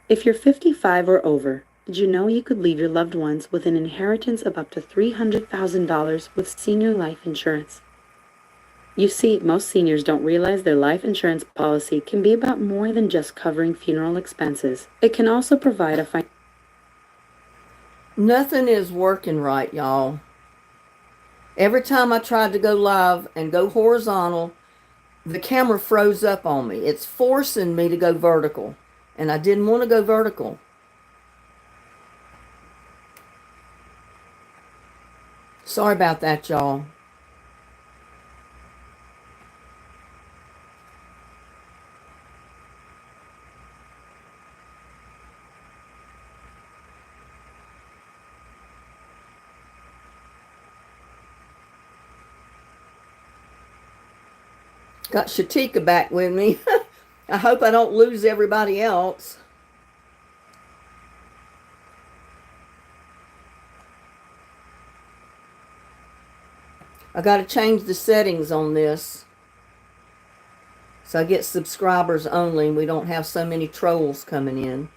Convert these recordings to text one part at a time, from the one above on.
If you're 55 or over, did you know you could leave your loved ones with an inheritance of up to $300,000 with senior life insurance? You see, most seniors don't realize their life insurance policy can be about more than just covering funeral expenses. It can also provide a Nothing is working right, y'all. Every time I tried to go live and go horizontal, the camera froze up on me. It's forcing me to go vertical, and I didn't want to go vertical. Sorry about that, y'all. Got Shatika back with me. I hope I don't lose everybody else. I got to change the settings on this so I get subscribers only and we don't have so many trolls coming in.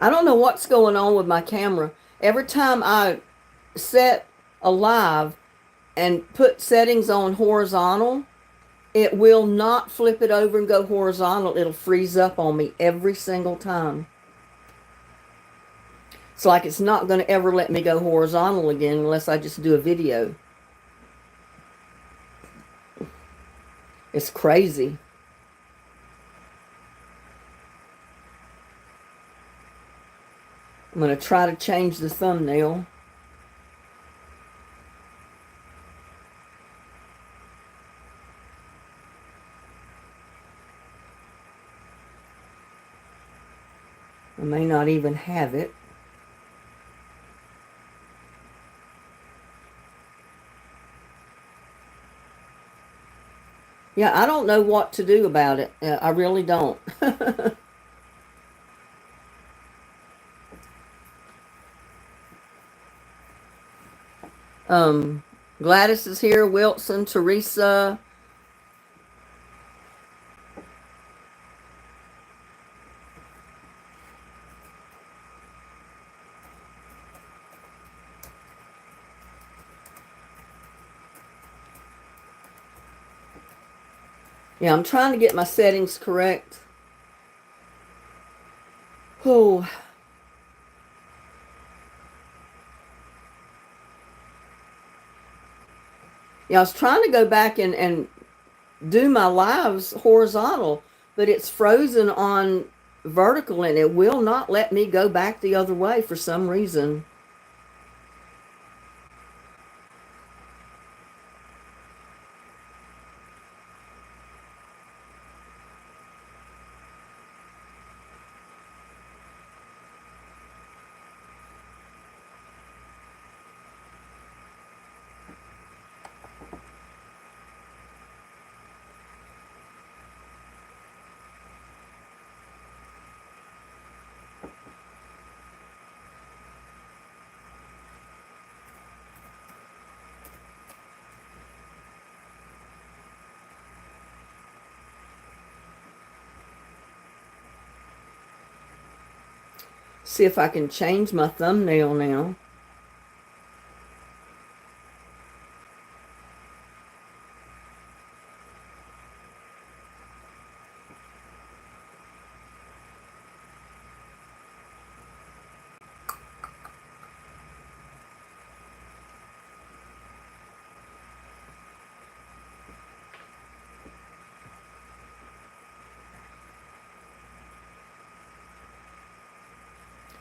I don't know what's going on with my camera. Every time I set a live and put settings on horizontal, it will not flip it over and go horizontal. It'll freeze up on me every single time. It's like it's not going to ever let me go horizontal again unless I just do a video. It's crazy. I'm going to try to change the thumbnail. I may not even have it. Yeah, I don't know what to do about it. I really don't. Gladys is here, Wilson, Teresa. Yeah, I'm trying to get my settings correct. Oh. Yeah, I was trying to go back and do my lives horizontal, but it's frozen on vertical and it will not let me go back the other way for some reason. See if I can change my thumbnail now.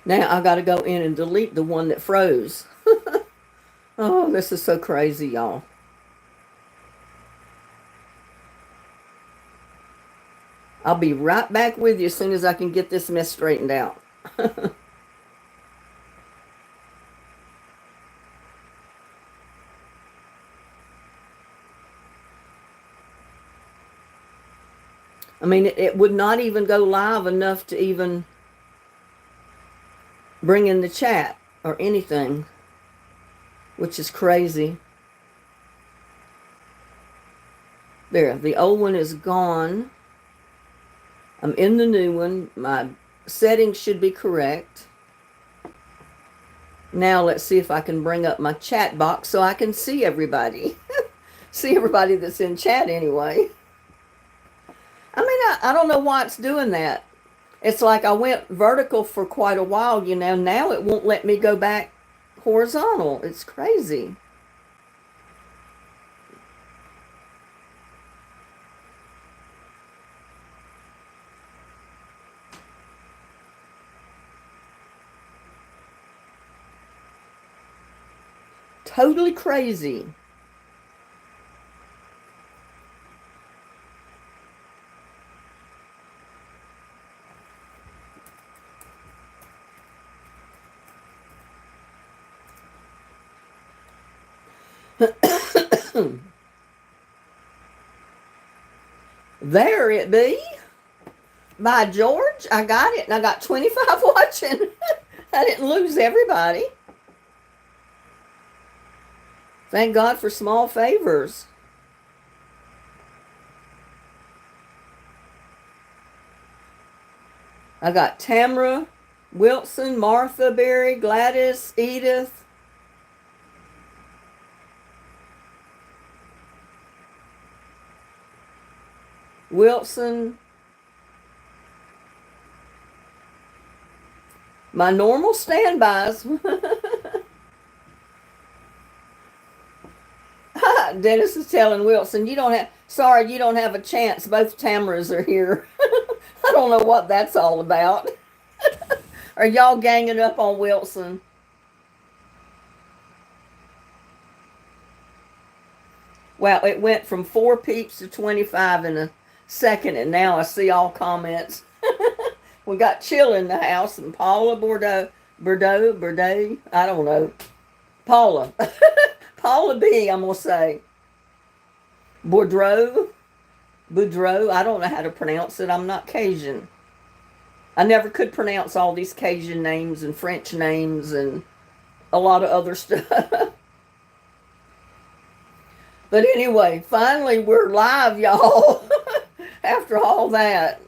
Now I got to go in and delete the one that froze. Oh, this is so crazy, y'all. I'll be right back with you as soon as I can get this mess straightened out. I mean, it would not even go live enough to even bring in the chat or anything, which is crazy. There, the old one is gone. I'm in the new one. My settings should be correct. Now let's see if I can bring up my chat box so I can see everybody. See everybody that's in chat anyway. I mean, I don't know why it's doing that. It's like I went vertical for quite a while, you know. Now it won't let me go back horizontal. It's crazy. Totally crazy. There it be. By George, I got it. And I got 25 watching. I didn't lose everybody. Thank God for small favors. I got Tamara, Wilson, Martha, Berry, Gladys, Edith. Wilson. My normal standbys. Dennis is telling Wilson, you don't have a chance. Both Tamaras are here. I don't know what that's all about. Are y'all ganging up on Wilson? Well, it went from 4 peeps to 25 in a second, and now I see all comments. We got Chill in the house, and Paula Bordeaux, I don't know. Paula. Paula B, I'm going to say. Boudreaux, I don't know how to pronounce it. I'm not Cajun. I never could pronounce all these Cajun names and French names and a lot of other stuff. But anyway, finally we're live, y'all. After all that.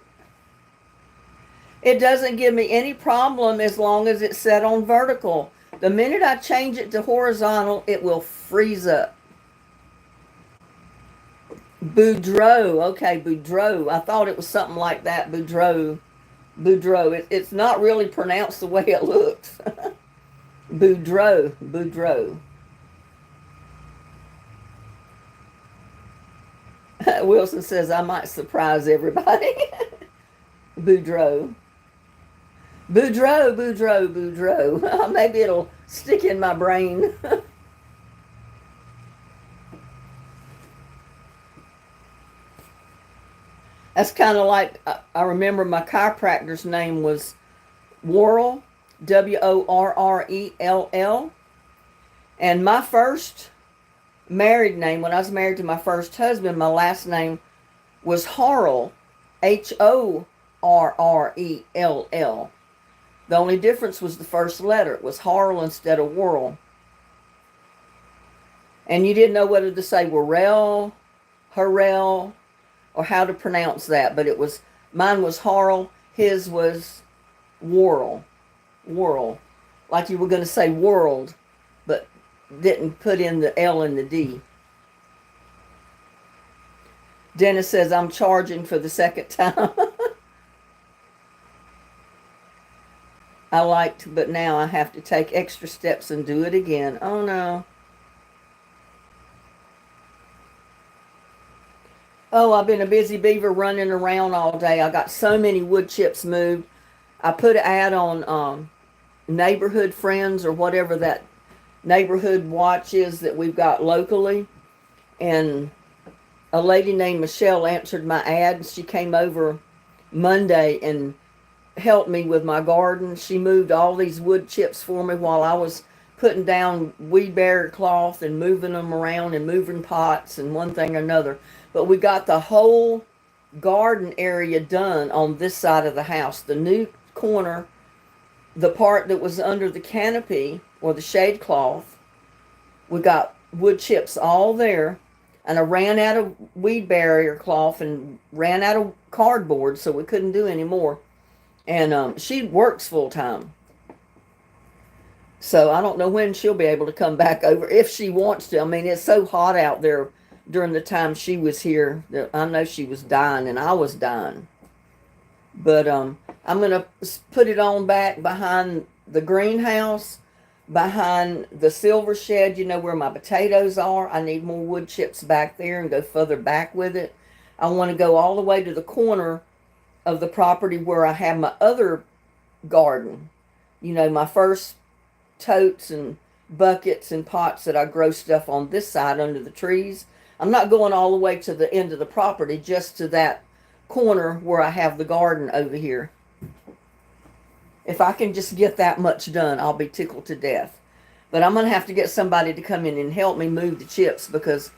It doesn't give me any problem as long as it's set on vertical. The minute I change it to horizontal, it will freeze up. Boudreaux. Okay, Boudreaux. I thought it was something like that. Boudreaux. It's not really pronounced the way it looks. Boudreaux. Wilson says, I might surprise everybody. Boudreaux. Maybe it'll stick in my brain. That's kind of like, I remember my chiropractor's name was Worrell, Worrell. And my first married name, when I was married to my first husband, my last name was Horrell, Horrell. The only difference was the first letter. It was Horrell instead of Worrell. And you didn't know whether to say Worrell, Harrell, or how to pronounce that. But it was, mine was Horrell, his was Worrell. Like you were going to say world, but didn't put in the L and the D. Dennis says, I'm charging for the second time. I liked, but now I have to take extra steps and do it again. Oh no. Oh, I've been a busy beaver running around all day. I got so many wood chips moved. I put an ad on Neighborhood Friends or whatever that neighborhood watch is that we've got locally. And a lady named Michelle answered my ad. She came over Monday and helped me with my garden. She moved all these wood chips for me while I was putting down weed barrier cloth and moving them around and moving pots and one thing or another. But we got the whole garden area done on this side of the house. The new corner, the part that was under the canopy or the shade cloth, we got wood chips all there. And I ran out of weed barrier cloth and ran out of cardboard, so we couldn't do any more. And she works full time. So I don't know when she'll be able to come back over if she wants to. I mean, it's so hot out there during the time she was here that I know she was dying and I was dying. But I'm going to put it on back behind the greenhouse, behind the silver shed, you know, where my potatoes are. I need more wood chips back there and go further back with it. I want to go all the way to the corner of the property where I have my other garden. You know, my first totes and buckets and pots that I grow stuff on this side under the trees. I'm not going all the way to the end of the property, just to that corner where I have the garden over here. If I can just get that much done, I'll be tickled to death. But I'm going to have to get somebody to come in and help me move the chips because,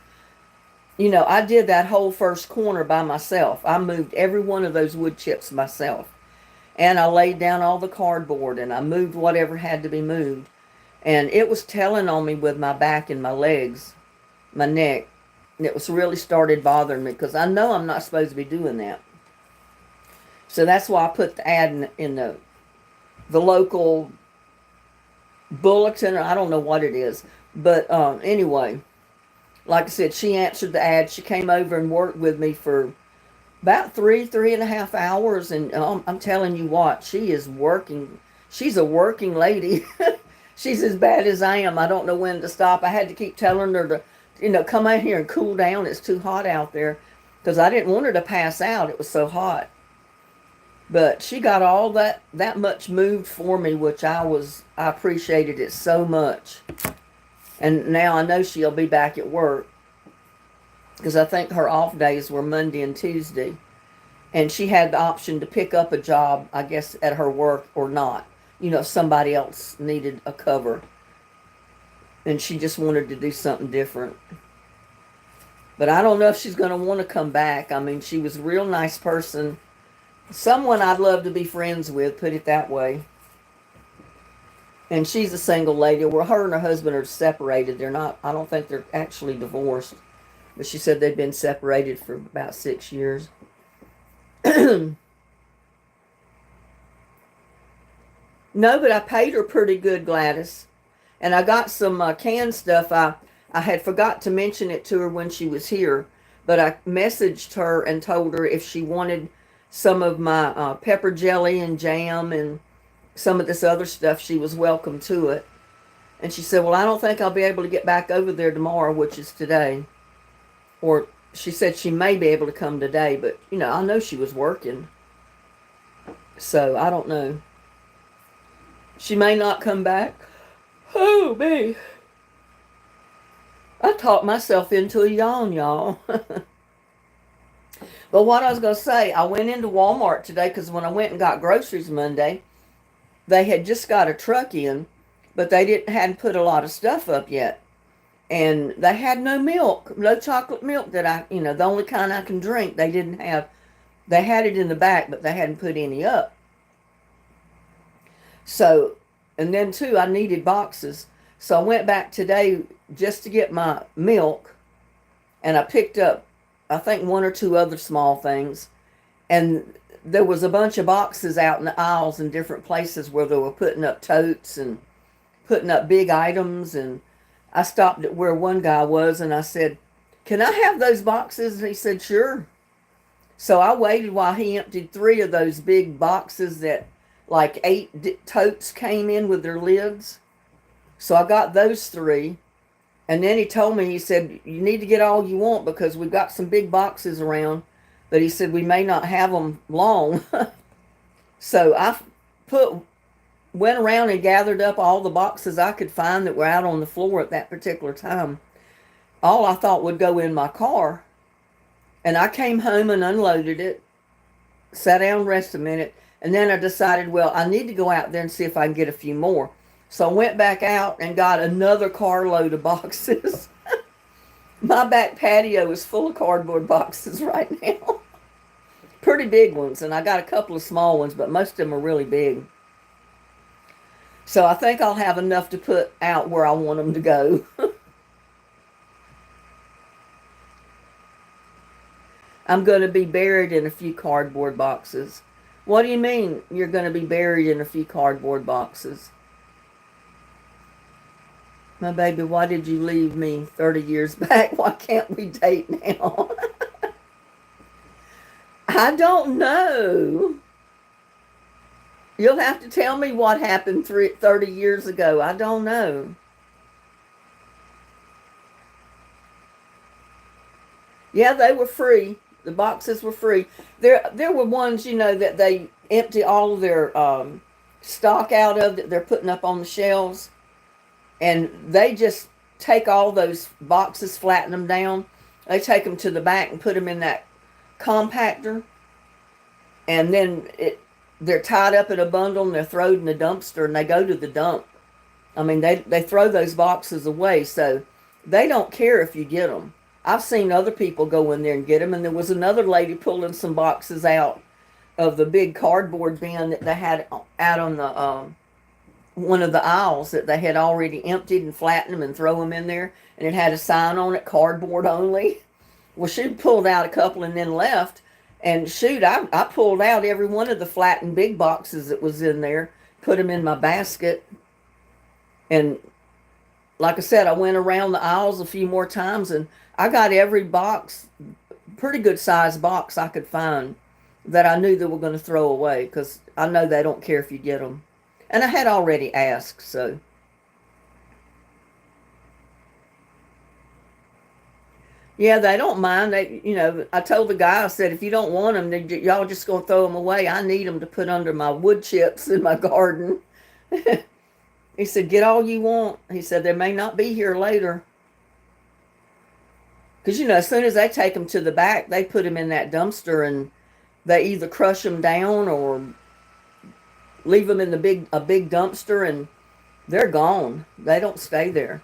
you know, I did that whole first corner by myself. I moved every one of those wood chips myself. And I laid down all the cardboard and I moved whatever had to be moved. And it was telling on me with my back and my legs, my neck. And it was really started bothering me because I know I'm not supposed to be doing that. So that's why I put the ad in the local bulletin, or I don't know what it is. But anyway, like I said, she answered the ad. She came over and worked with me for about 3.5 hours. And I'm telling you what, she is working. She's a working lady. She's as bad as I am. I don't know when to stop. I had to keep telling her to, you know, come out here and cool down. It's too hot out there. Because I didn't want her to pass out. It was so hot. But she got all that much moved for me, which I appreciated it so much. And now I know she'll be back at work. Because I think her off days were Monday and Tuesday. And she had the option to pick up a job, I guess, at her work or not. You know, if somebody else needed a cover. And she just wanted to do something different. But I don't know if she's going to want to come back. I mean, she was a real nice person. Someone I'd love to be friends with, put it that way. And she's a single lady. Well, her and her husband are separated. They're not, I don't think they're actually divorced. But she said they've been separated for about 6 years. No, but I paid her pretty good, Gladys. And I got some canned stuff. I had forgot to mention it to her when she was here. But I messaged her and told her if she wanted some of my pepper jelly and jam and some of this other stuff, she was welcome to it. And she said, well, I don't think I'll be able to get back over there tomorrow, which is today. Or she said she may be able to come today, but, you know, I know she was working. So, I don't know. She may not come back. Oh, me. I talked myself into a yawn, y'all. But what I was going to say, I went into Walmart today because when I went and got groceries Monday, they had just got a truck in, but they hadn't put a lot of stuff up yet. And they had no milk, no chocolate milk that the only kind I can drink, they didn't have. They had it in the back, but they hadn't put any up. So, and then too, I needed boxes. So I went back today just to get my milk, and I picked up, I think, one or two other small things. And there was a bunch of boxes out in the aisles in different places where they were putting up totes and putting up big items. And I stopped at where one guy was and I said, can I have those boxes? And he said, sure. So I waited while he emptied 3 of those big boxes that like 8 totes came in with their lids. So I got those 3. And then he told me, he said, you need to get all you want because we've got some big boxes around. But he said, we may not have them long. So I went around and gathered up all the boxes I could find that were out on the floor at that particular time. All I thought would go in my car. And I came home and unloaded it, sat down, rest a minute. And then I decided, well, I need to go out there and see if I can get a few more. So I went back out and got another carload of boxes. My back patio is full of cardboard boxes right now. Pretty big ones. And I got a couple of small ones, but most of them are really big. So I think I'll have enough to put out where I want them to go. I'm going to be buried in a few cardboard boxes. What do you mean you're going to be buried in a few cardboard boxes? My baby, why did you leave me 30 years back? Why can't we date now? I don't know. You'll have to tell me what happened 30 years ago. I don't know. Yeah, they were free. The boxes were free. There were ones, that they empty all of their stock out of that they're putting up on the shelves, and they just take all those boxes, flatten them down. They take them to the back and put them in that compactor, and then they're tied up in a bundle and they're thrown in the dumpster, and they go to the dump. I mean, they throw those boxes away, so they don't care if you get them. I've seen other people go in there and get them, and there was another lady pulling some boxes out of the big cardboard bin that they had out on the one of the aisles that they had already emptied and flattened them and throw them in there, and it had a sign on it, cardboard only. Well, she pulled out a couple and then left, and shoot, I pulled out every one of the flattened big boxes that was in there, put them in my basket, and like I said, I went around the aisles a few more times, and I got every box, pretty good sized box I could find that I knew they were going to throw away, because I know they don't care if you get them. And I had already asked, so. Yeah, they don't mind. I told the guy, I said, if you don't want them, y'all just going to throw them away. I need them to put under my wood chips in my garden. He said, get all you want. He said, they may not be here later. Because, as soon as they take them to the back, they put them in that dumpster, and they either crush them down or leave them in a big dumpster, and they're gone. They don't stay there.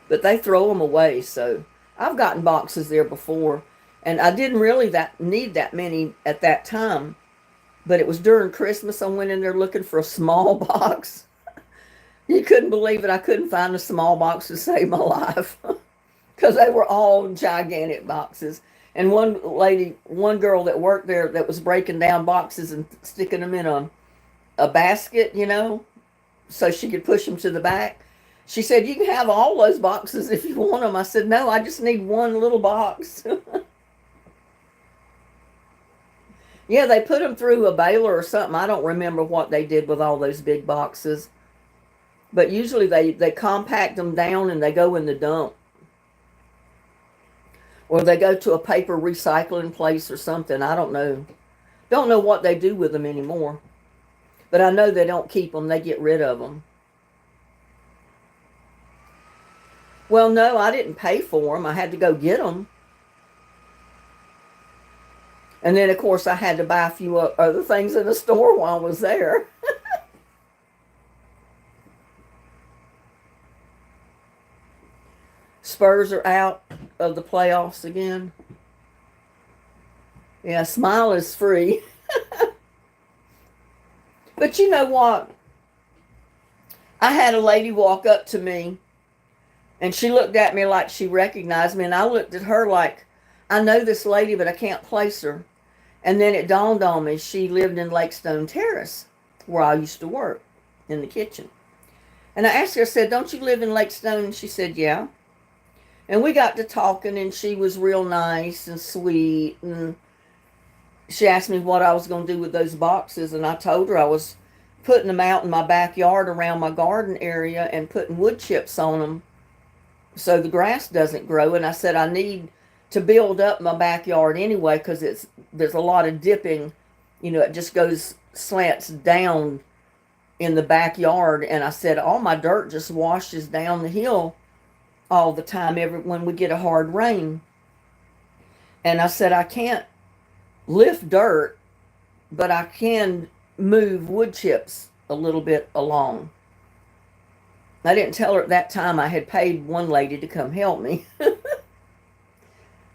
But they throw them away. So I've gotten boxes there before, and I didn't really need that many at that time. But it was during Christmas. I went in there looking for a small box. You couldn't believe it. I couldn't find a small box to save my life because they were all gigantic boxes. And one girl that worked there that was breaking down boxes and sticking them in a basket, so she could push them to the back. She said, you can have all those boxes if you want them. I said, no, I just need one little box. Yeah, they put them through a baler or something. I don't remember what they did with all those big boxes. But usually they compact them down and they go in the dump. Or they go to a paper recycling place or something. I don't know. Don't know what they do with them anymore. But I know they don't keep them. They get rid of them. Well, no, I didn't pay for them. I had to go get them. And then, of course, I had to buy a few other things in the store while I was there. Spurs are out of the playoffs again. Yeah, Smile is free. But you know what? I had a lady walk up to me, and she looked at me like she recognized me, and I looked at her like, I know this lady, but I can't place her. And then it dawned on me, she lived in Lakestone Terrace, where I used to work, in the kitchen. And I asked her, I said, don't you live in Lakestone? And she said, yeah. And we got to talking, and she was real nice and sweet, and she asked me what I was going to do with those boxes, and I told her I was putting them out in my backyard around my garden area and putting wood chips on them so the grass doesn't grow. And I said I need to build up my backyard anyway because there's a lot of dipping, it just slants down in the backyard. And I said all my dirt just washes down the hill all the time when we get a hard rain. And I said I can't lift dirt, but I can move wood chips a little bit along. I didn't tell her at that time I had paid one lady to come help me.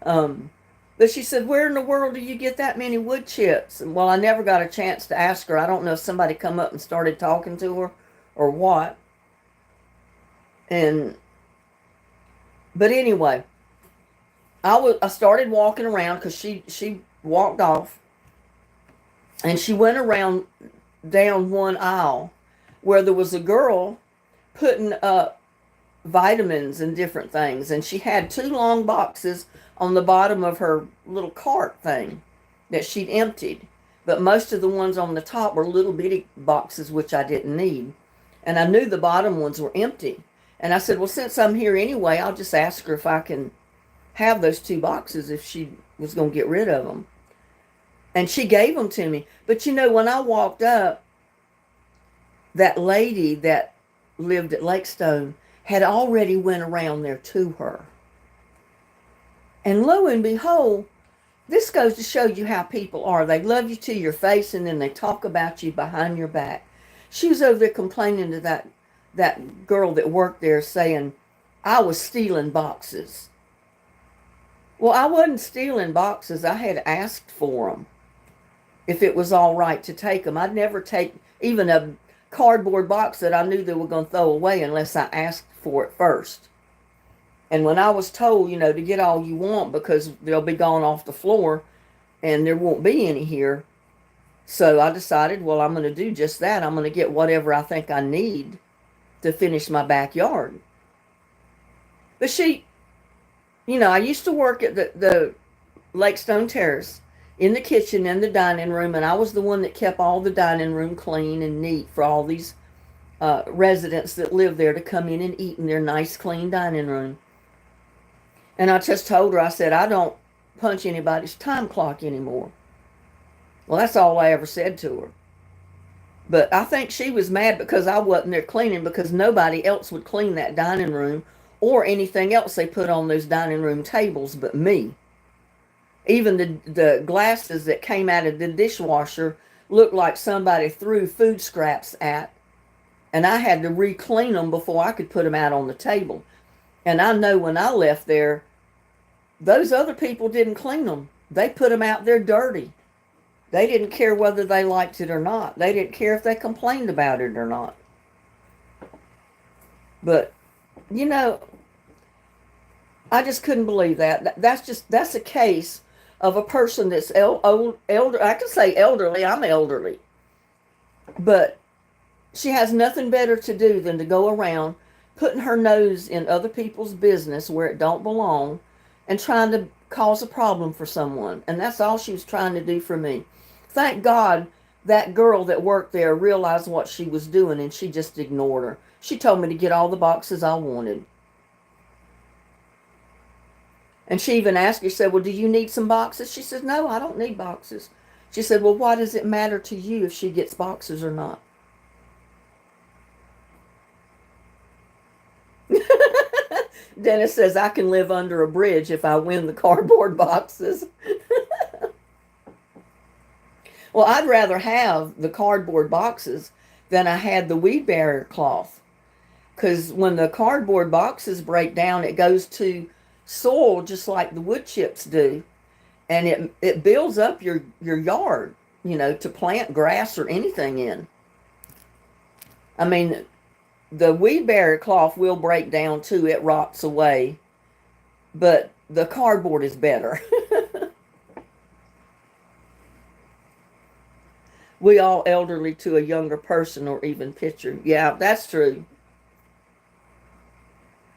But she said, where in the world do you get that many wood chips? And, well, I never got a chance to ask her. I don't know if somebody come up and started talking to her or what. But anyway, I started walking around because she walked off, and she went around down one aisle where there was a girl putting up vitamins and different things, and she had two long boxes on the bottom of her little cart thing that she'd emptied, but most of the ones on the top were little bitty boxes which I didn't need, and I knew the bottom ones were empty. And I said, well, since I'm here anyway, I'll just ask her if I can have those two boxes if she was going to get rid of them. And she gave them to me. But when I walked up, that lady that lived at Lakestone had already went around there to her. And lo and behold, this goes to show you how people are. They love you to your face, and then they talk about you behind your back. She was over there complaining to that girl that worked there, saying, I was stealing boxes. Well, I wasn't stealing boxes. I had asked for them, if it was all right to take them. I'd never take even a cardboard box that I knew they were going to throw away unless I asked for it first. And when I was told, to get all you want because they'll be gone off the floor and there won't be any here, so I decided, well, I'm going to do just that. I'm going to get whatever I think I need to finish my backyard. But I used to work at the Lakestone Terrace in the kitchen and the dining room, and I was the one that kept all the dining room clean and neat for all these residents that live there to come in and eat in their nice, clean dining room. And I just told her, I said, I don't punch anybody's time clock anymore. Well, that's all I ever said to her. But I think she was mad because I wasn't there cleaning, because nobody else would clean that dining room or anything else they put on those dining room tables but me. Even the glasses that came out of the dishwasher looked like somebody threw food scraps at, and I had to re-clean them before I could put them out on the table. And I know when I left there, those other people didn't clean them. They put them out there dirty. They didn't care whether they liked it or not. They didn't care if they complained about it or not. But, I just couldn't believe that. That's a case of a person that's elder. I can say elderly. I'm elderly. But she has nothing better to do than to go around putting her nose in other people's business where it don't belong and trying to cause a problem for someone. And that's all she was trying to do for me. Thank God that girl that worked there realized what she was doing, and she just ignored her. She told me to get all the boxes I wanted. And she even asked her, said, well, do you need some boxes? She said, no, I don't need boxes. She said, well, why does it matter to you if she gets boxes or not? Dennis says, I can live under a bridge if I win the cardboard boxes. Well, I'd rather have the cardboard boxes than I had the weed barrier cloth. Because when the cardboard boxes break down, it goes to soil just like the wood chips do. And it builds up your yard, to plant grass or anything in. I mean, the weed barrier cloth will break down too. It rots away. But the cardboard is better. We all elderly to a younger person or even picture. Yeah, that's true.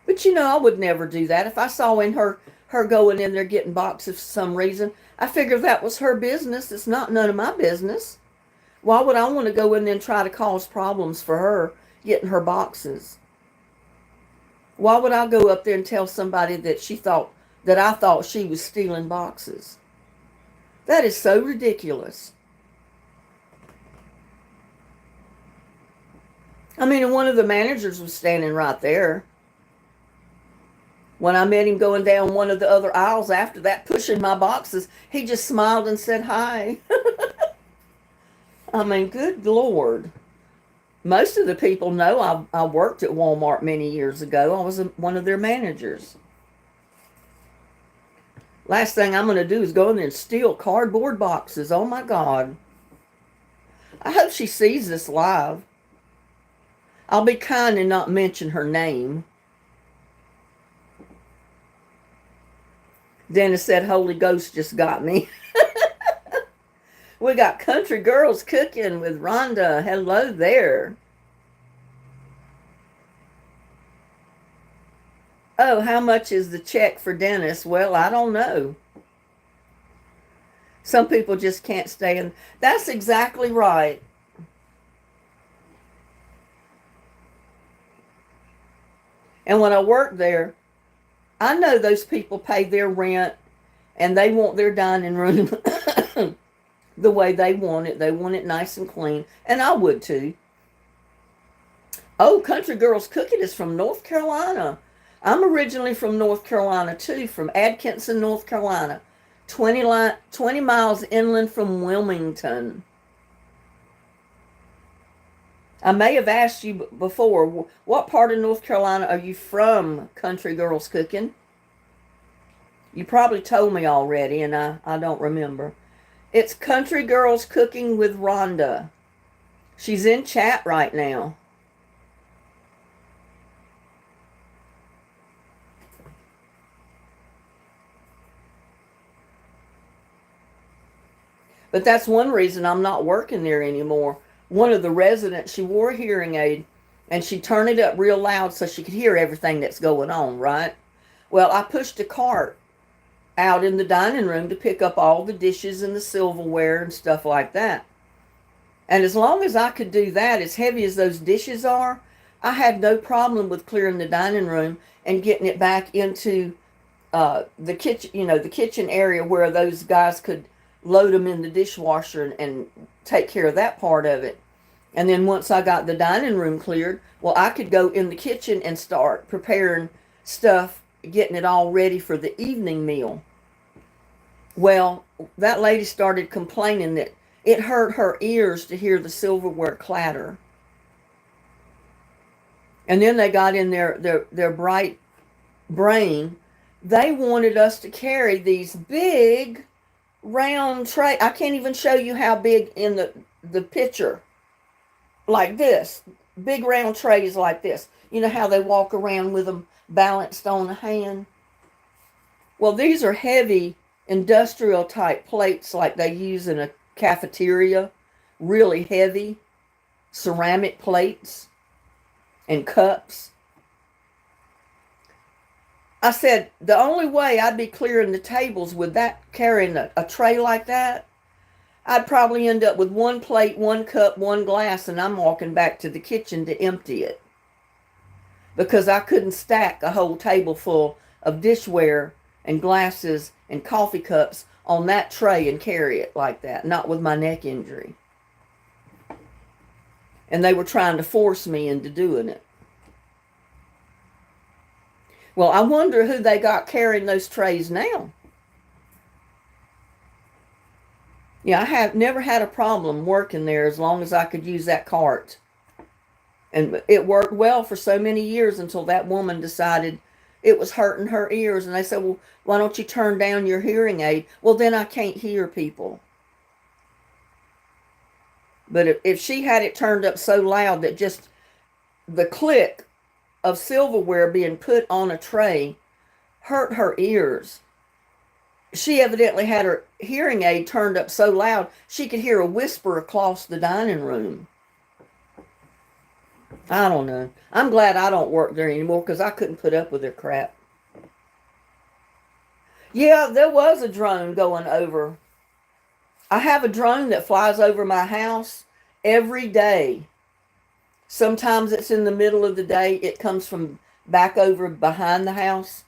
But I would never do that. If I saw her going in there getting boxes for some reason, I figured that was her business. It's not none of my business. Why would I want to go in there and try to cause problems for her getting her boxes? Why would I go up there and tell somebody that I thought she was stealing boxes? That is so ridiculous. I mean, and one of the managers was standing right there. When I met him going down one of the other aisles after that, pushing my boxes, he just smiled and said hi. I mean, good Lord. Most of the people know I worked at Walmart many years ago. I was one of their managers. Last thing I'm going to do is go in there and steal cardboard boxes. Oh, my God. I hope she sees this live. I'll be kind and not mention her name. Dennis said, Holy Ghost just got me. We got Country Girls Cooking with Rhonda. Hello there. Oh, how much is the check for Dennis? Well, I don't know. Some people just can't stay in. That's exactly right. And when I worked there, I know those people pay their rent and they want their dining room the way they want it. They want it nice and clean. And I would too. Oh, Country Girls Cooking is from North Carolina. I'm originally from North Carolina too, from Atkinson, North Carolina. 20 miles inland from Wilmington. I may have asked you before, what part of North Carolina are you from, Country Girls Cooking? You probably told me already, and I don't remember. It's Country Girls Cooking with Rhonda. She's in chat right now. But that's one reason I'm not working there anymore. One of the residents, she wore a hearing aid, and she turned it up real loud so she could hear everything that's going on, right? Well, I pushed a cart out in the dining room to pick up all the dishes and the silverware and stuff like that. And as long as I could do that, as heavy as those dishes are, I had no problem with clearing the dining room and getting it back into the kitchen, the kitchen area where those guys could load them in the dishwasher and take care of that part of it. And then once I got the dining room cleared, well, I could go in the kitchen and start preparing stuff, getting it all ready for the evening meal. Well, that lady started complaining that it hurt her ears to hear the silverware clatter. And then they got in their bright brain. They wanted us to carry these big round tray. I can't even show you how big in the picture. Like this. Big round trays like this. You know how they walk around with them balanced on a hand? Well, these are heavy industrial type plates like they use in a cafeteria. Really heavy ceramic plates and cups. I said, the only way I'd be clearing the tables with that, carrying a tray like that, I'd probably end up with one plate, one cup, one glass, and I'm walking back to the kitchen to empty it. Because I couldn't stack a whole table full of dishware and glasses and coffee cups on that tray and carry it like that, not with my neck injury. And they were trying to force me into doing it. Well, I wonder who they got carrying those trays now. Yeah, I have never had a problem working there as long as I could use that cart. And it worked well for so many years until that woman decided it was hurting her ears. And they said, well, why don't you turn down your hearing aid? Well, then I can't hear people. But if she had it turned up so loud that just the click of silverware being put on a tray hurt her ears. She evidently had her hearing aid turned up so loud she could hear a whisper across the dining room. I don't know. I'm glad I don't work there anymore because I couldn't put up with their crap. Yeah, there was a drone going over. I have a drone that flies over my house every day. Sometimes it's in the middle of the day. It comes from back over behind the house,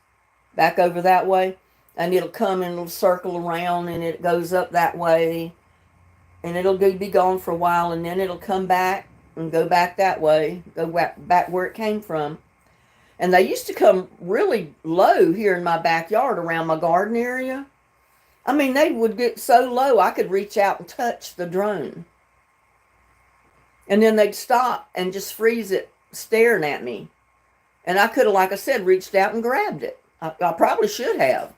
back over that way. And it'll come and it'll circle around and it goes up that way. And it'll be gone for a while and then it'll come back and go back that way, go back where it came from. And they used to come really low here in my backyard around my garden area. I mean, they would get so low I could reach out and touch the drone. And then they'd stop and just freeze it, staring at me. And I could have, like I said, reached out and grabbed it. I probably should have.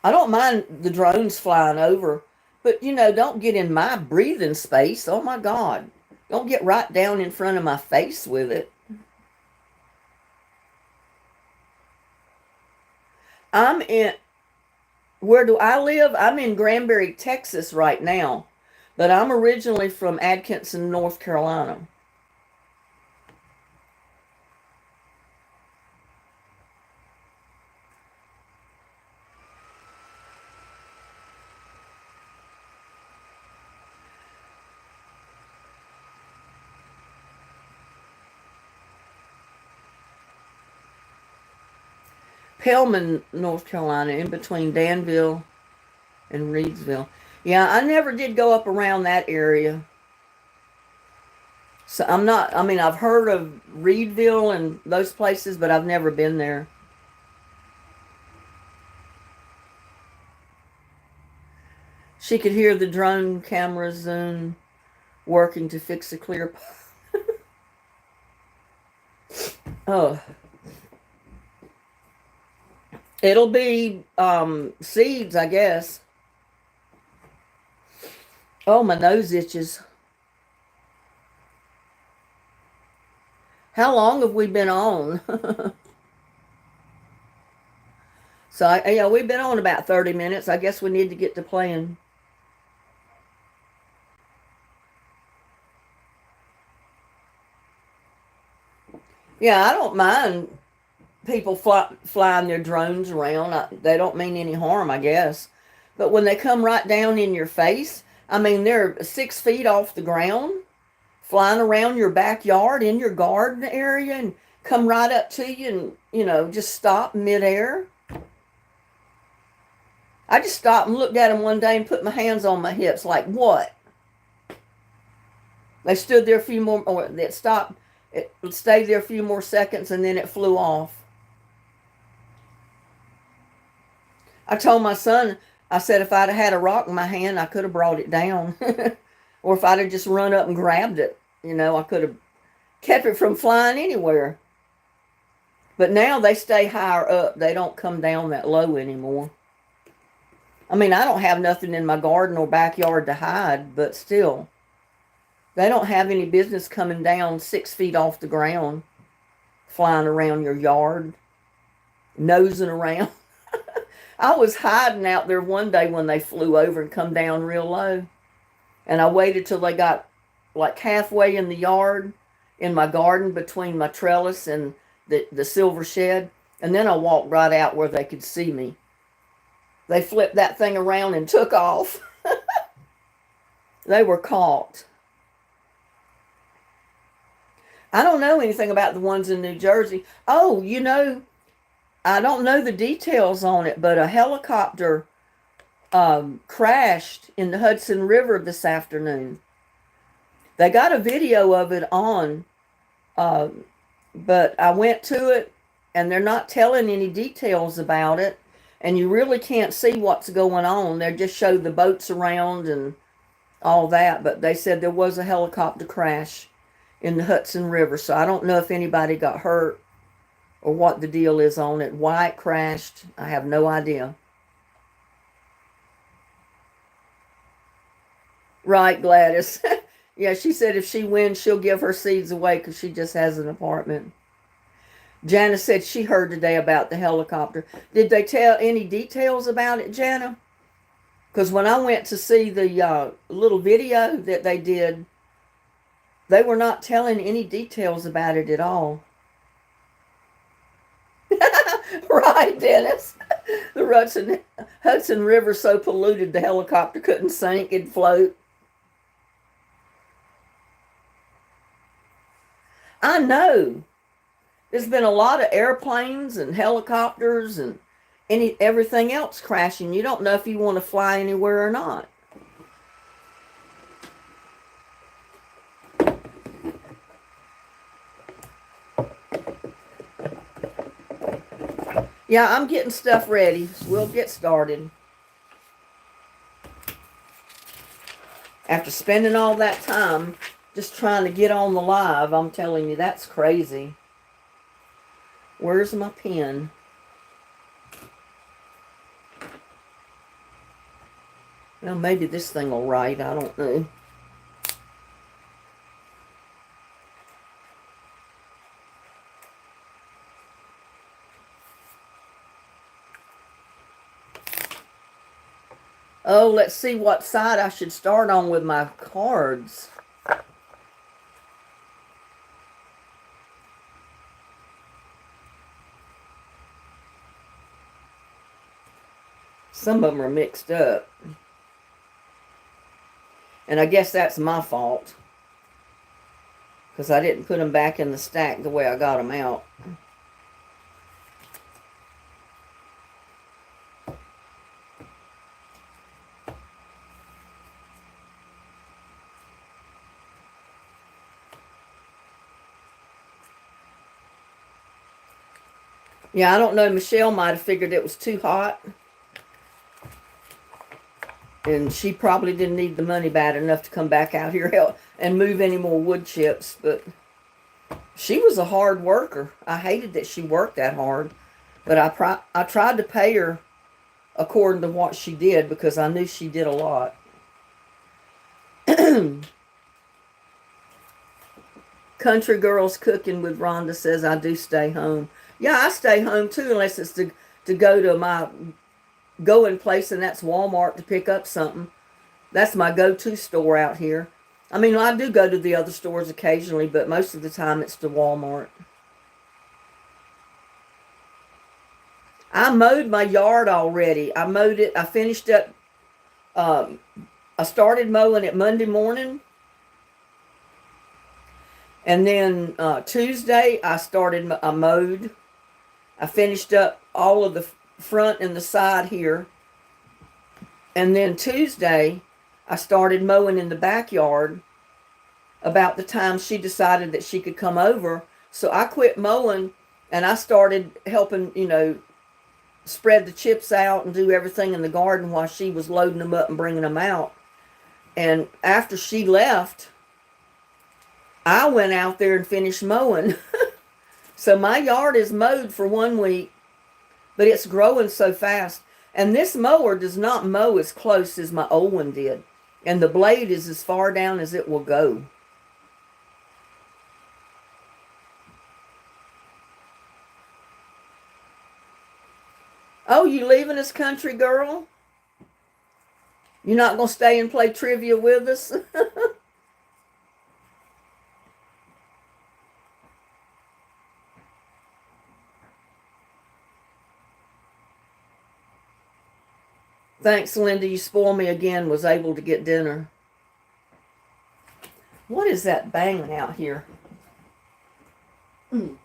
I don't mind the drones flying over, but, don't get in my breathing space. Oh, my God. Don't get right down in front of my face with it. I'm in, where do I live? I'm in Granbury, Texas right now, but I'm originally from Atkinson, North Carolina. Pellman, North Carolina, in between Danville and Reedsville. Yeah, I never did go up around that area. So I'm not, I mean, I've heard of Reedville and those places, but I've never been there. She could hear the drone camera zoom working to fix a clear. Oh, it'll be seeds, I guess. Oh, my nose itches. How long have we been on? So, yeah, we've been on about 30 minutes. I guess we need to get to playing. Yeah, I don't mind people flying their drones around. They don't mean any harm, I guess. But when they come right down in your face, I mean, they're 6 feet off the ground, flying around your backyard in your garden area and come right up to you and, just stop midair. I just stopped and looked at them one day and put my hands on my hips, like, what? They stood there a few more, or it stopped, it stayed there a few more seconds, and then it flew off. I told my son, I said, if I'd have had a rock in my hand, I could have brought it down. Or if I'd have just run up and grabbed it, I could have kept it from flying anywhere. But now they stay higher up. They don't come down that low anymore. I mean, I don't have nothing in my garden or backyard to hide, but still, they don't have any business coming down 6 feet off the ground, flying around your yard, nosing around. I was hiding out there one day when they flew over and come down real low. And I waited till they got like halfway in the yard, in my garden between my trellis and the silver shed. And then I walked right out where they could see me. They flipped that thing around and took off. They were caught. I don't know anything about the ones in New Jersey. Oh, I don't know the details on it, but a helicopter crashed in the Hudson River this afternoon. They got a video of it on, but I went to it, and they're not telling any details about it, and you really can't see what's going on. They just show the boats around and all that, but they said there was a helicopter crash in the Hudson River, so I don't know if anybody got hurt or what the deal is on it. Why it crashed, I have no idea. Right, Gladys. Yeah, she said if she wins, she'll give her seeds away because she just has an apartment. Jana said she heard today about the helicopter. Did they tell any details about it, Jana? Because when I went to see the little video that they did, they were not telling any details about it at all. Right, Dennis. The Hudson River so polluted the helicopter couldn't sink, it'd float. I know. There's been a lot of airplanes and helicopters and everything else crashing. You don't know if you want to fly anywhere or not. Yeah, I'm getting stuff ready. So we'll get started. After spending all that time just trying to get on the live, I'm telling you, that's crazy. Where's my pen? Well, maybe this thing will write. I don't know. Oh, let's see what side I should start on with my cards. Some of them are mixed up. And I guess that's my fault, because I didn't put them back in the stack the way I got them out. Yeah, I don't know. Michelle might have figured it was too hot. And she probably didn't need the money bad enough to come back out here and move any more wood chips. But she was a hard worker. I hated that she worked that hard. But I tried to pay her according to what she did, because I knew she did a lot. Country Girls Cooking with Rhonda says, I do stay home. Yeah, I stay home too, unless it's to go to my going place, and that's Walmart, to pick up something. That's my go-to store out here. I mean, I do go to the other stores occasionally, but most of the time it's to Walmart. I mowed my yard already. I mowed it. I finished up. I started mowing it Monday morning. And then Tuesday, I mowed. I finished up all of the front and the side here. And then Tuesday, I started mowing in the backyard about the time she decided that she could come over. So I quit mowing and I started helping, spread the chips out and do everything in the garden while she was loading them up and bringing them out. And after she left, I went out there and finished mowing. So my yard is mowed for 1 week, but it's growing so fast. And this mower does not mow as close as my old one did. And the blade is as far down as it will go. Oh, you leaving us, country girl? You're not going to stay and play trivia with us? Thanks, Linda. You spoiled me again. Was able to get dinner. What is that banging out here? Oh,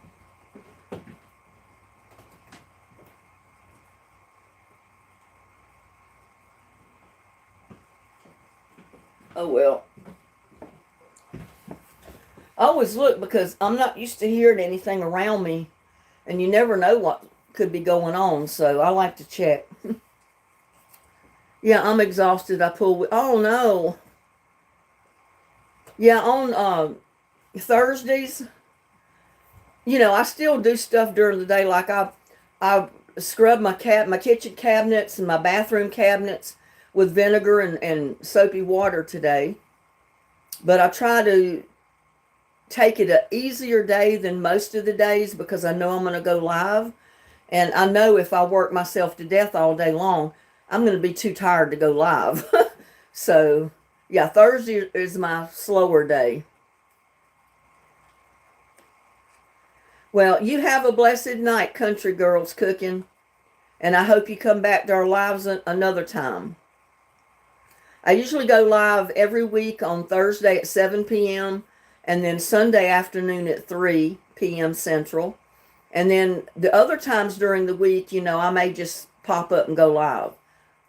well. I always look, because I'm not used to hearing anything around me, and you never know what could be going on, so I like to check. Yeah, I'm exhausted. Oh, no. Yeah, on Thursdays, I still do stuff during the day. Like I scrub my kitchen cabinets and my bathroom cabinets with vinegar and soapy water today. But I try to take it an easier day than most of the days, because I know I'm going to go live. And I know if I work myself to death all day long, I'm going to be too tired to go live. So, yeah, Thursday is my slower day. Well, you have a blessed night, Country Girls Cooking. And I hope you come back to our lives another time. I usually go live every week on Thursday at 7 p.m. and then Sunday afternoon at 3 p.m. Central. And then the other times during the week, I may just pop up and go live,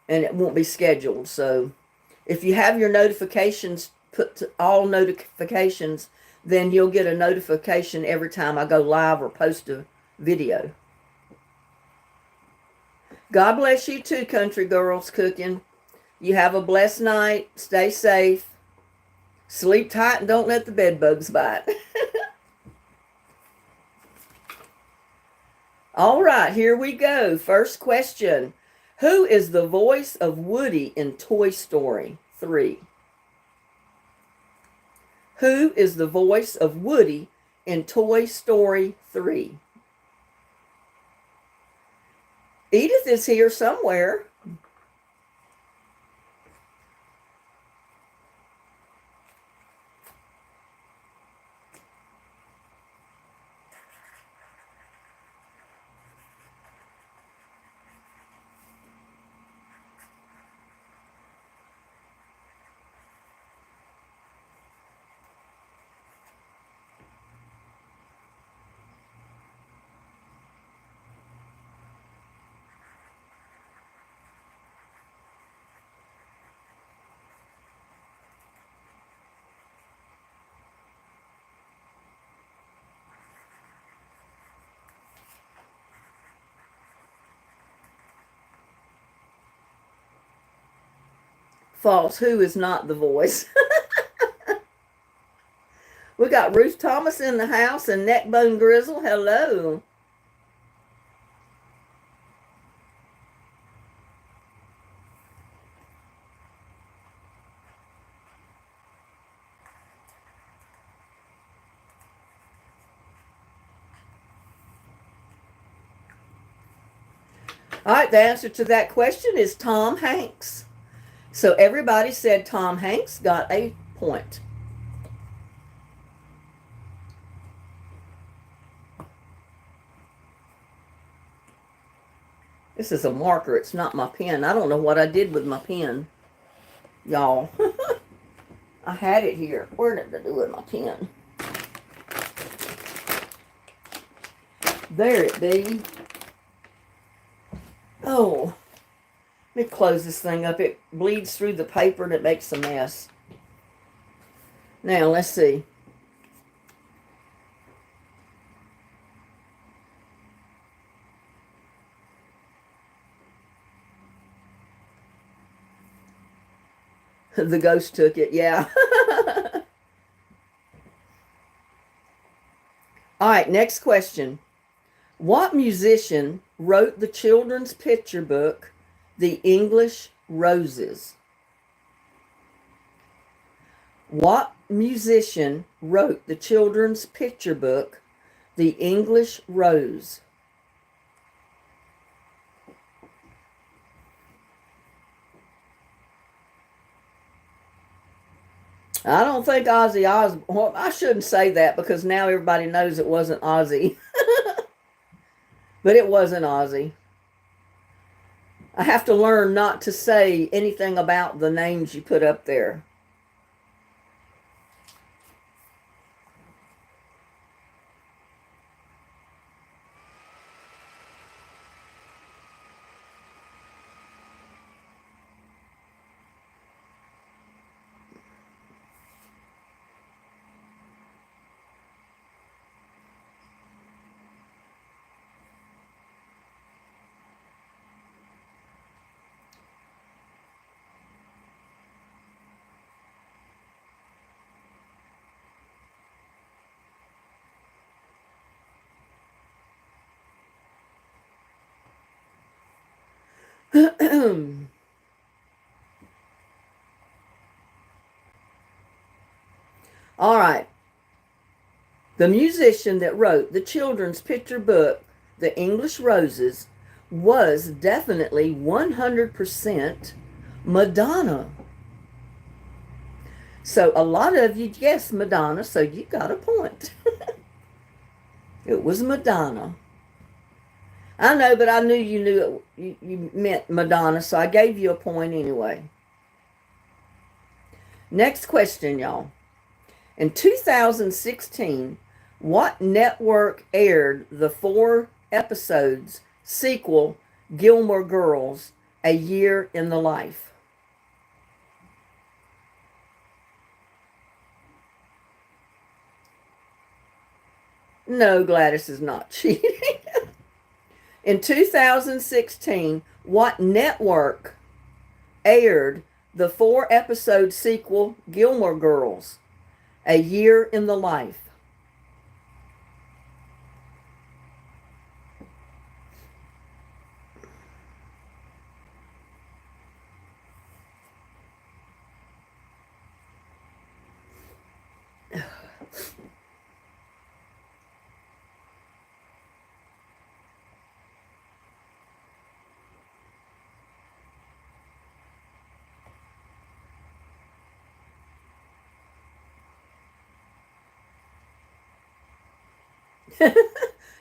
and it won't be scheduled. So if you have your notifications put to all notifications, then you'll get a notification every time I go live or post a video. God bless you too, Country Girls Cooking. You have a blessed night. Stay safe. Sleep tight and don't let the bed bugs bite. All right, here we go. First question. Who is the voice of Woody in Toy Story 3? Who is the voice of Woody in Toy Story 3? Edith is here somewhere. False. Who is not the voice? We got Ruth Thomas in the house and Neckbone Grizzle. Hello. All right, the answer to that question is Tom Hanks. So everybody said Tom Hanks, got a point. This is a marker. It's not my pen. I don't know what I did with my pen, y'all. I had it here. Where did I do with my pen? There it be. Oh, let me close this thing up. It bleeds through the paper and it makes a mess. Now, let's see. The ghost took it, yeah. All right, next question. What musician wrote the children's picture book, The English Roses? What musician wrote the children's picture book, The English Rose? I don't think Ozzy Osbourne. Well, I shouldn't say that because now everybody knows it wasn't Ozzy. But it wasn't Ozzy. I have to learn not to say anything about the names you put up there. All right. The musician that wrote the children's picture book, The English Roses, was definitely 100% Madonna. So a lot of you guessed Madonna, so you got a point. It was Madonna. I know, but I knew you meant Madonna, so I gave you a point anyway. Next question, y'all. In 2016, what network aired the 4 episodes sequel Gilmore Girls, A Year in the Life? No, Gladys is not cheating. In 2016, what network aired the 4-episode sequel Gilmore Girls, A Year in the Life?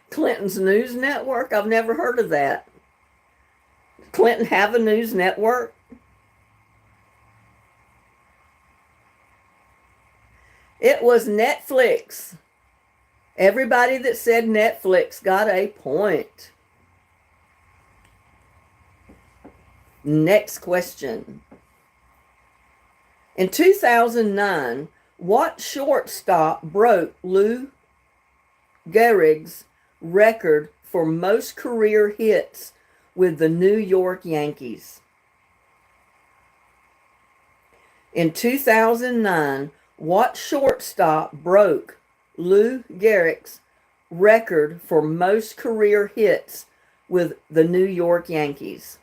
Clinton's News Network? I've never heard of that. Clinton have a news network? It was Netflix. Everybody that said Netflix got a point. Next question. In 2009, what shortstop broke Lou Gehrig's record for most career hits with the New York Yankees? In 2009, what shortstop broke Lou Gehrig's record for most career hits with the New York Yankees?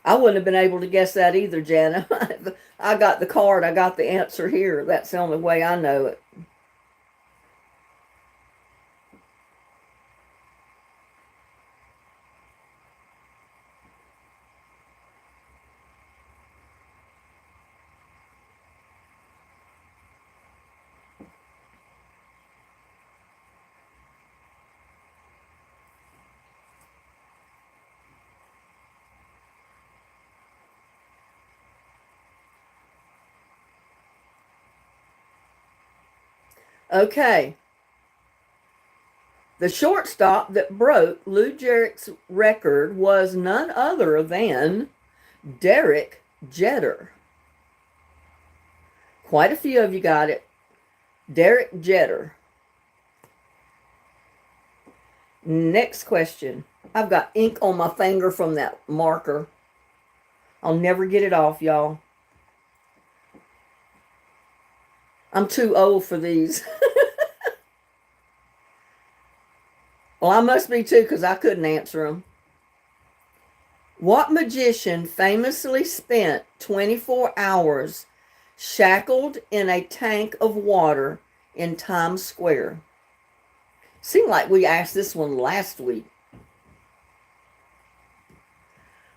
I wouldn't have been able to guess that either, Jana. I got the card. I got the answer here. That's the only way I know it. Okay. The shortstop that broke Lou Gehrig's record was none other than Derek Jeter. Quite a few of you got it. Derek Jeter. Next question. I've got ink on my finger from that marker. I'll never get it off, y'all. I'm too old for these. Well, I must be too, because I couldn't answer them. What magician famously spent 24 hours shackled in a tank of water in Times Square? Seemed like we asked this one last week.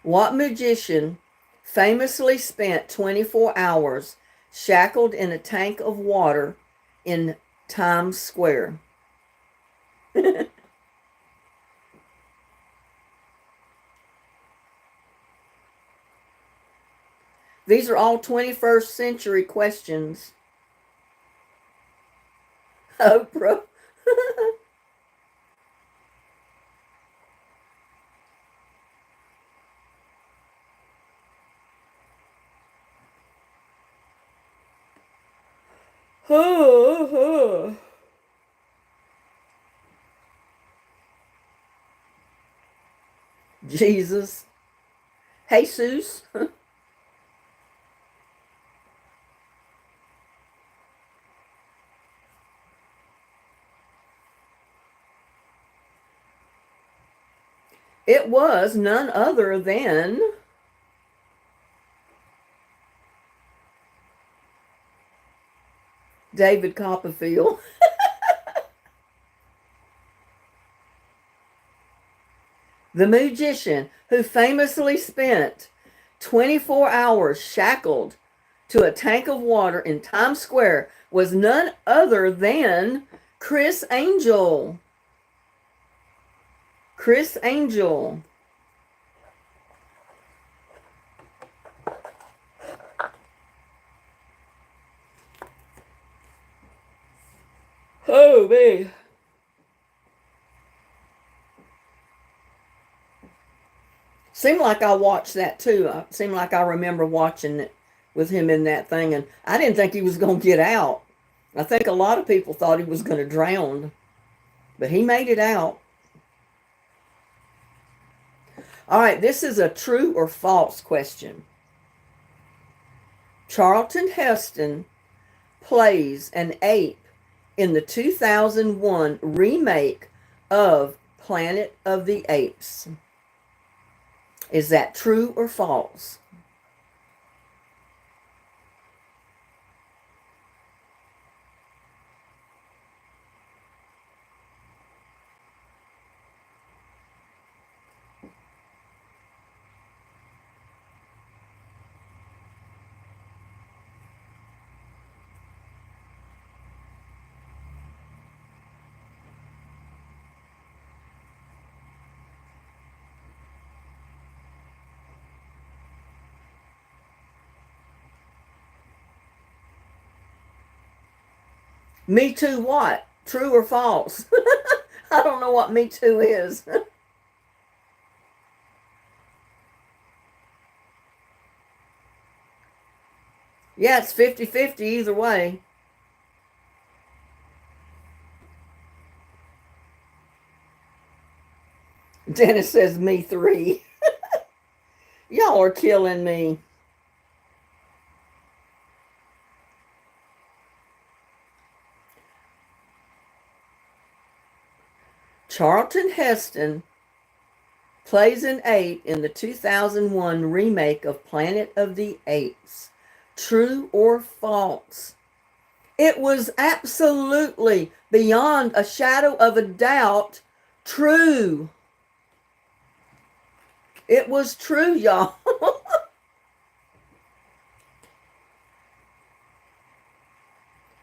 What magician famously spent 24 hours shackled in a tank of water in Times Square? These are all 21st century questions. Oprah. Jesus. Jesus. It was none other than David Copperfield. The magician who famously spent 24 hours shackled to a tank of water in Times Square was none other than Criss Angel. Criss Angel. Oh, man. Seemed like I watched that too. It seemed like I remember watching it with him in that thing, and I didn't think he was going to get out. I think a lot of people thought he was going to drown, but he made it out. All right, this is a true or false question. Charlton Heston plays an ape in the 2001 remake of Planet of the Apes. Is that true or false? Me Too what? True or false? I don't know what Me Too is. Yeah, it's 50-50 either way. Dennis says, me 3. Y'all are killing me. Charlton Heston plays an ape in the 2001 remake of Planet of the Apes. True or false? It was absolutely, beyond a shadow of a doubt, true. It was true, y'all.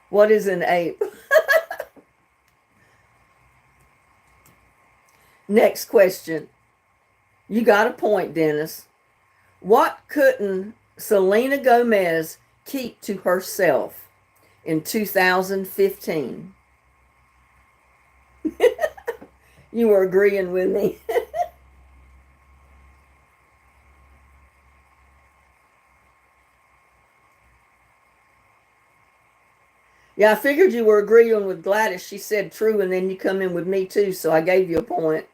What is an ape? Next question. You got a point, Dennis. What couldn't Selena Gomez keep to herself in 2015? You were agreeing with me. Yeah, I figured you were agreeing with Gladys. She said true, and then you come in with me too, so I gave you a point.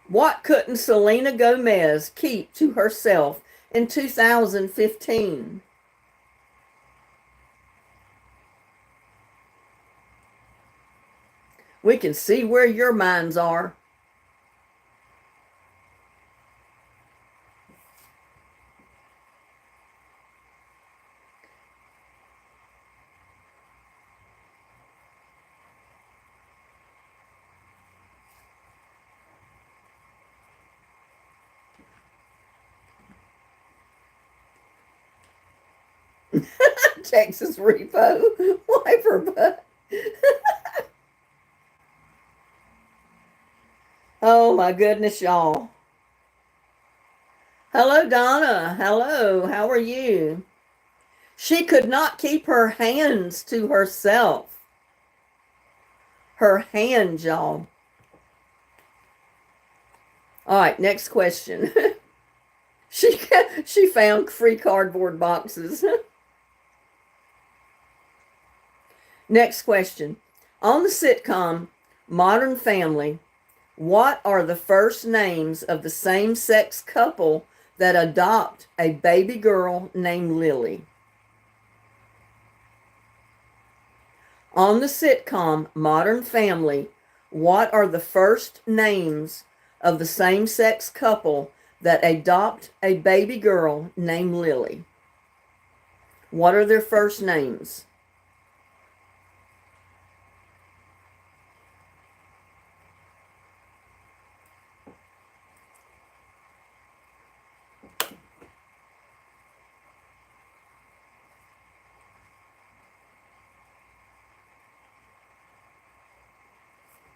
What couldn't Selena Gomez keep to herself in 2015? We can see where your minds are. Texas repo. Wiper butt. Oh my goodness, y'all. Hello, Donna. Hello. How are you? She could not keep her hands to herself. Her hands, y'all. All right, next question. She found free cardboard boxes. Next question. On the sitcom Modern Family, what are the first names of the same-sex couple that adopt a baby girl named Lily? On the sitcom Modern Family, what are the first names of the same-sex couple that adopt a baby girl named Lily? What are their first names?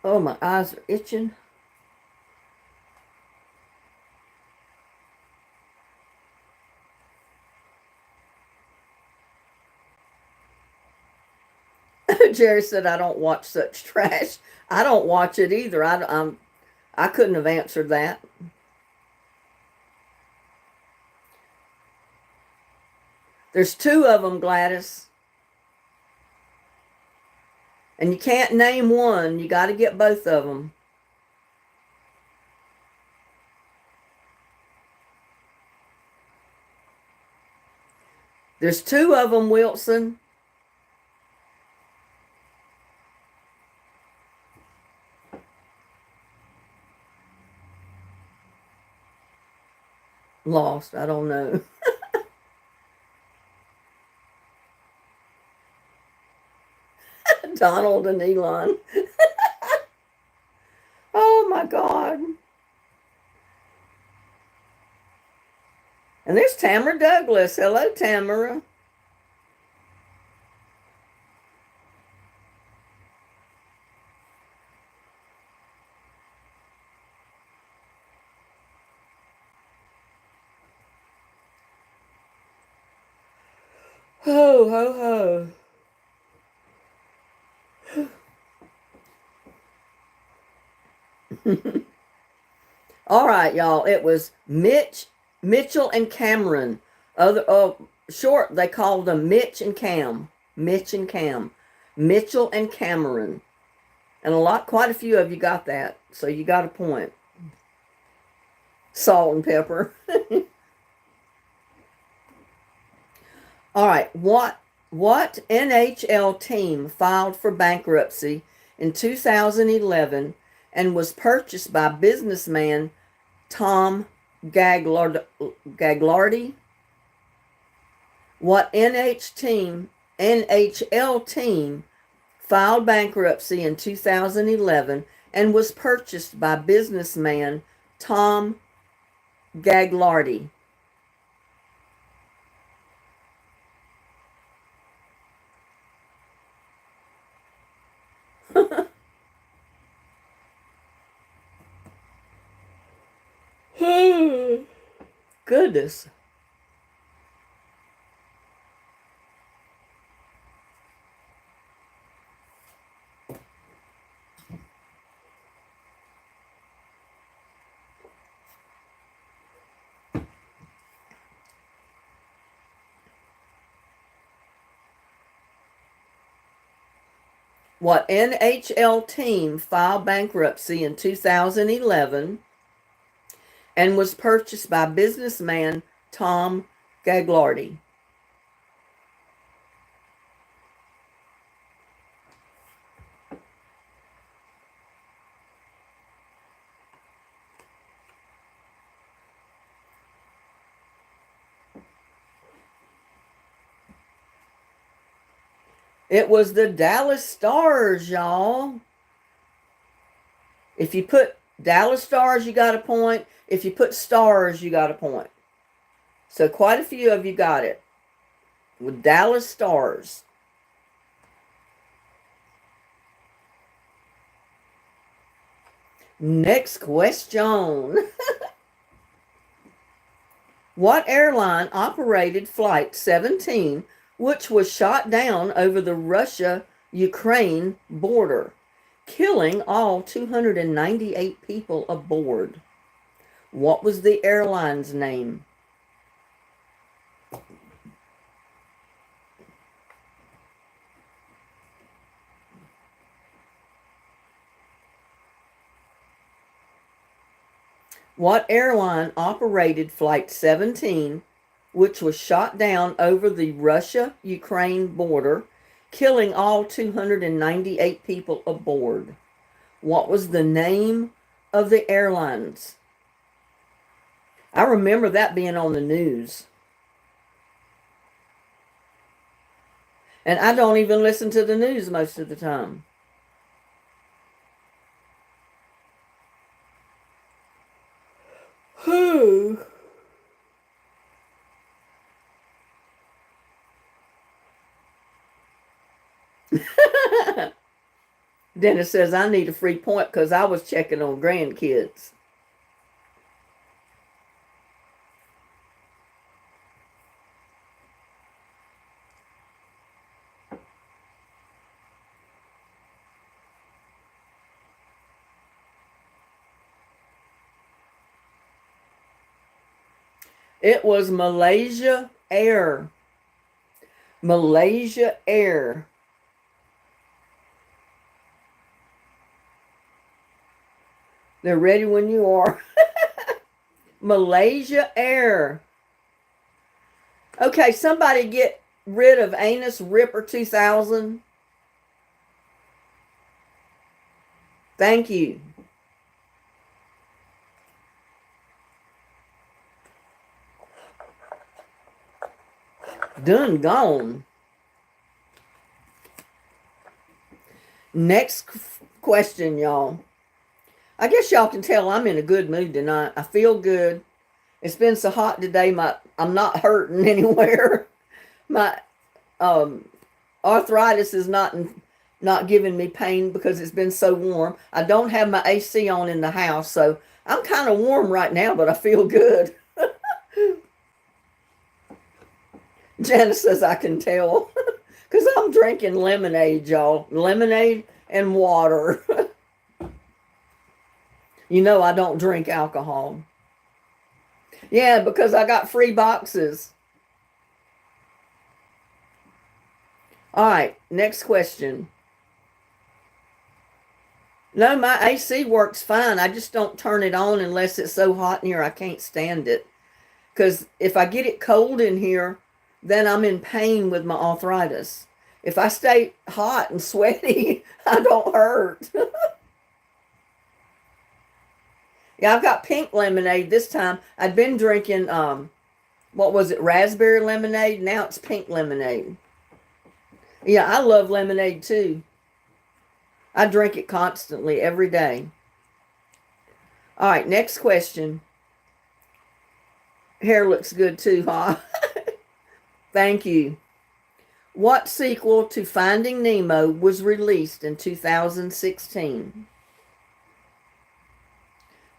Oh, my eyes are itching. Jerry said, I don't watch such trash. I don't watch it either. I couldn't have answered that. There's 2 of them, Gladys. And you can't name one. You got to get both of them. There's 2 of them, Wilson. Lost. I don't know. Donald and Elon. Oh my God. And there's Tamara Douglas. Hello, Tamara. Ho, ho, ho. All right, y'all. It was Mitchell, and Cameron. Short, they called them Mitch and Cam. Mitch and Cam. Mitchell and Cameron. And quite a few of you got that. so you got a point. Salt and pepper. All right, what NHL team filed for bankruptcy in 2011 and was purchased by businessman Tom Gagliardi? What NHL team filed bankruptcy in 2011 and was purchased by businessman Tom Gagliardi? Goodness. What NHL team filed bankruptcy in 2011 and was purchased by businessman Tom Gagliardi? It was the Dallas Stars, y'all. If you put Dallas Stars, you got a point. If you put Stars, you got a point. So quite a few of you got it. With Dallas Stars. Next question. What airline operated Flight 17, which was shot down over the Russia-Ukraine border, killing all 298 people aboard? What was the airline's name? What airline operated Flight 17, which was shot down over the Russia-Ukraine border, killing all 298 people aboard? What was the name of the airlines? I remember that being on the news. And I don't even listen to the news most of the time. Who? Dennis says, I need a free point because I was checking on grandkids. It was Malaysia Air. Malaysia Air. They're ready when you are. Malaysia Air. Okay, somebody get rid of Anus Ripper 2000. Thank you. Done gone. Next question, y'all. I guess y'all can tell I'm in a good mood tonight. I feel good. It's been so hot today. I'm not hurting anywhere. My arthritis is not giving me pain because it's been so warm. I don't have my AC on in the house, so I'm kind of warm right now, but I feel good. Janice says I can tell because I'm drinking lemonade, y'all. Lemonade and water. You know I don't drink alcohol. Yeah, because I got free boxes. All right, next question. No, my AC works fine. I just don't turn it on unless it's so hot in here I can't stand it. Because if I get it cold in here, then I'm in pain with my arthritis. If I stay hot and sweaty, I don't hurt. Yeah, I've got pink lemonade this time. I'd been drinking, what was it, raspberry lemonade? Now it's pink lemonade. Yeah, I love lemonade too. I drink it constantly every day. All right, next question. Hair looks good too, huh? Thank you. What sequel to Finding Nemo was released in 2016?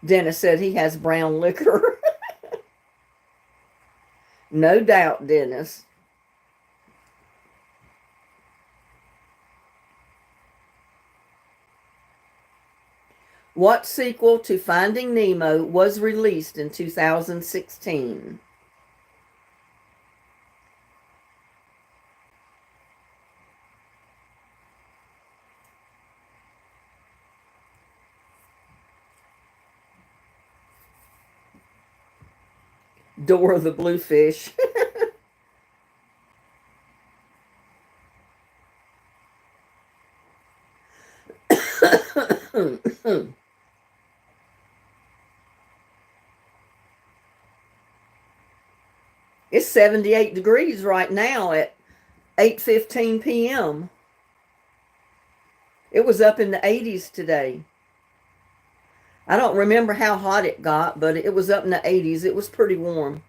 Dennis said he has brown liquor. No doubt, Dennis. What sequel to Finding Nemo was released in 2016? Dora the Bluefish. It's 78 degrees right now at 8:15 p.m. It was up in the 80s today. I don't remember how hot it got, but it was up in the 80s. It was pretty warm.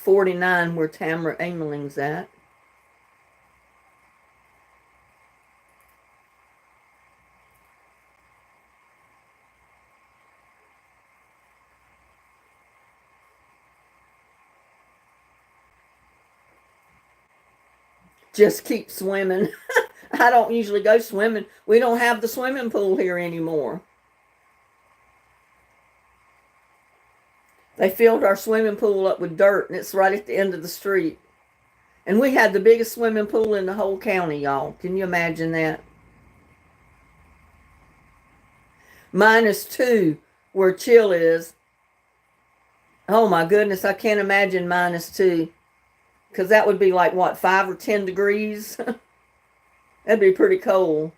.49 where Tamara Ameling's at. Just keep swimming. I don't usually go swimming. We don't have the swimming pool here anymore. They filled our swimming pool up with dirt, and it's right at the end of the street. And we had the biggest swimming pool in the whole county, y'all. Can you imagine that? -2 where chill is. Oh my goodness, I can't imagine -2. Because that would be like, what, 5 or 10 degrees? That'd be pretty cold.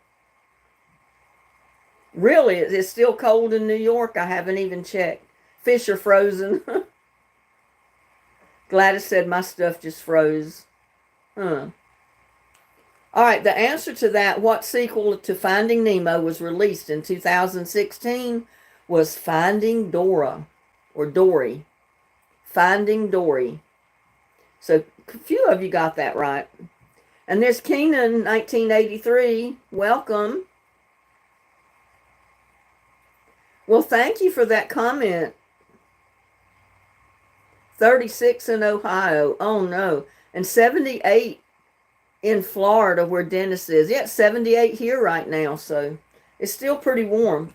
Really, it's still cold in New York. I haven't even checked. Fish are frozen. Gladys said my stuff just froze. Huh. All right, the answer to that, what sequel to Finding Nemo was released in 2016, was Finding Dora, or Dory. Finding Dory. So a few of you got that right. And there's Keenan, 1983. Welcome. Well, thank you for that comment. 36 in Ohio. Oh, no. And 78 in Florida where Dennis is. Yeah, it's 78 here right now, so it's still pretty warm.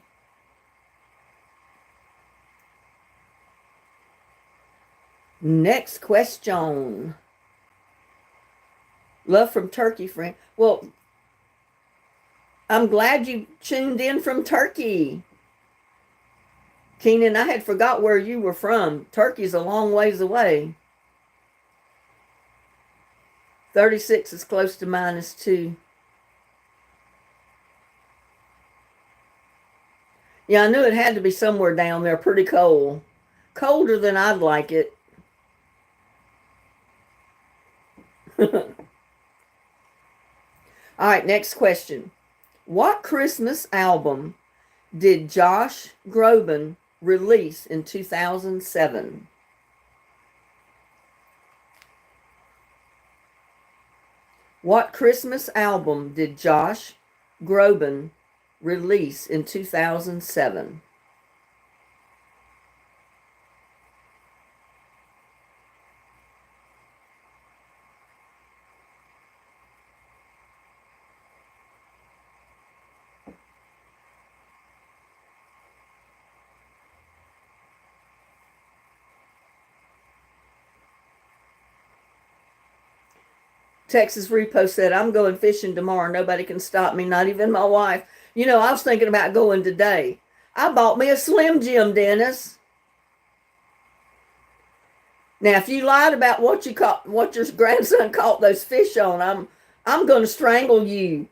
Next question. Love from Turkey, friend. Well, I'm glad you tuned in from Turkey. Keenan, I had forgot where you were from. Turkey's a long ways away. 36 is close to -2. Yeah, I knew it had to be somewhere down there pretty cold. Colder than I'd like it. All right, next question. What Christmas album did Josh Groban release in 2007? What Christmas album did Josh Groban release in 2007? Texas Repo said, I'm going fishing tomorrow. Nobody can stop me, not even my wife. You know, I was thinking about going today. I bought me a Slim Jim, Dennis. Now, if you lied about what your grandson caught those fish on, I'm going to strangle you,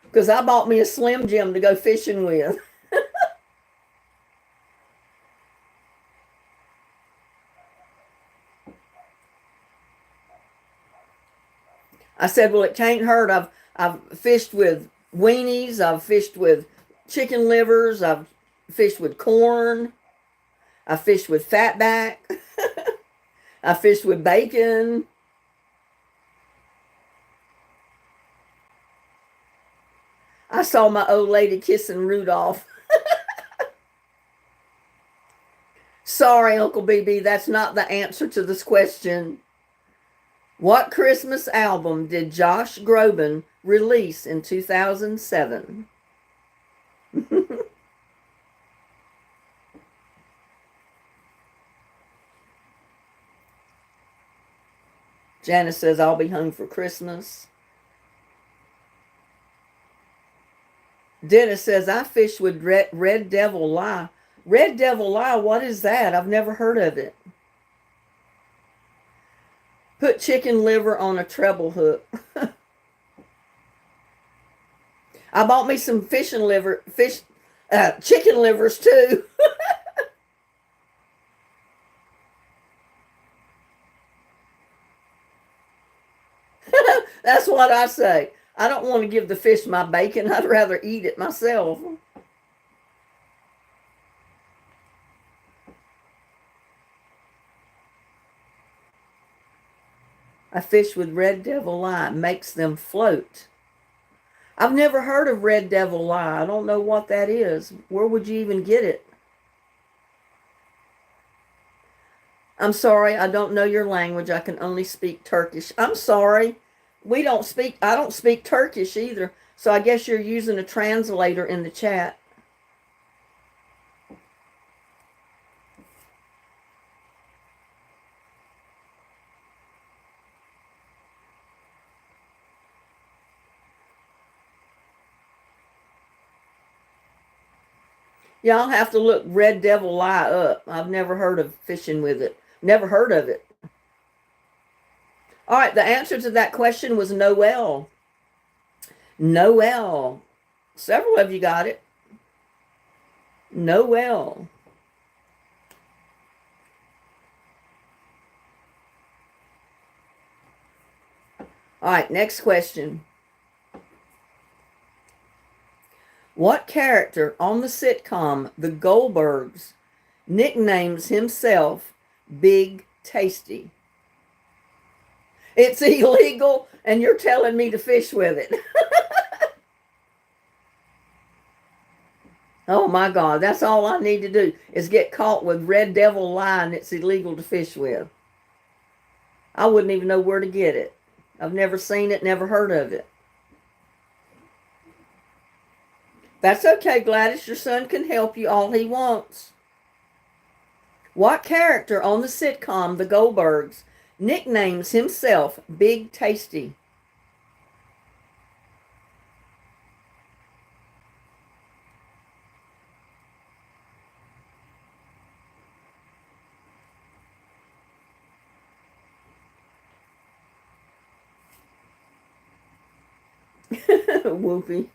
because I bought me a Slim Jim to go fishing with. I said, well, it can't hurt. I've fished with weenies. I've fished with chicken livers. I've fished with corn. I fished with fatback. I fished with bacon. I saw my old lady kissing Rudolph. Sorry, Uncle BB, that's not the answer to this question. What Christmas album did Josh Groban release in 2007? Janice says, I'll be home for Christmas. Dennis says, I fish with Red Devil Lie. Red Devil Lie, what is that? I've never heard of it. Put chicken liver on a treble hook. I bought me some chicken livers too. That's what I say. I don't want to give the fish my bacon. I'd rather eat it myself. I fish with Red Devil Lie. Makes them float. I've never heard of Red Devil Lie. I don't know what that is. Where would you even get it? I'm sorry, I don't know your language. I can only speak Turkish. I'm sorry. I don't speak Turkish either. So I guess you're using a translator in the chat. Y'all have to look Red Devil Lie up. I've never heard of fishing with it. Never heard of it. All right, the answer to that question was Noel. Noel. Several of you got it. Noel. All right, next question. What character on the sitcom The Goldbergs nicknames himself Big Tasty? It's illegal, and you're telling me to fish with it. Oh my God, that's all I need to do is get caught with Red Devil Lie, and it's illegal to fish with. I wouldn't even know where to get it. I've never seen it, never heard of it. That's okay, Gladys. Your son can help you all he wants. What character on the sitcom The Goldbergs nicknames himself Big Tasty? Whoopee.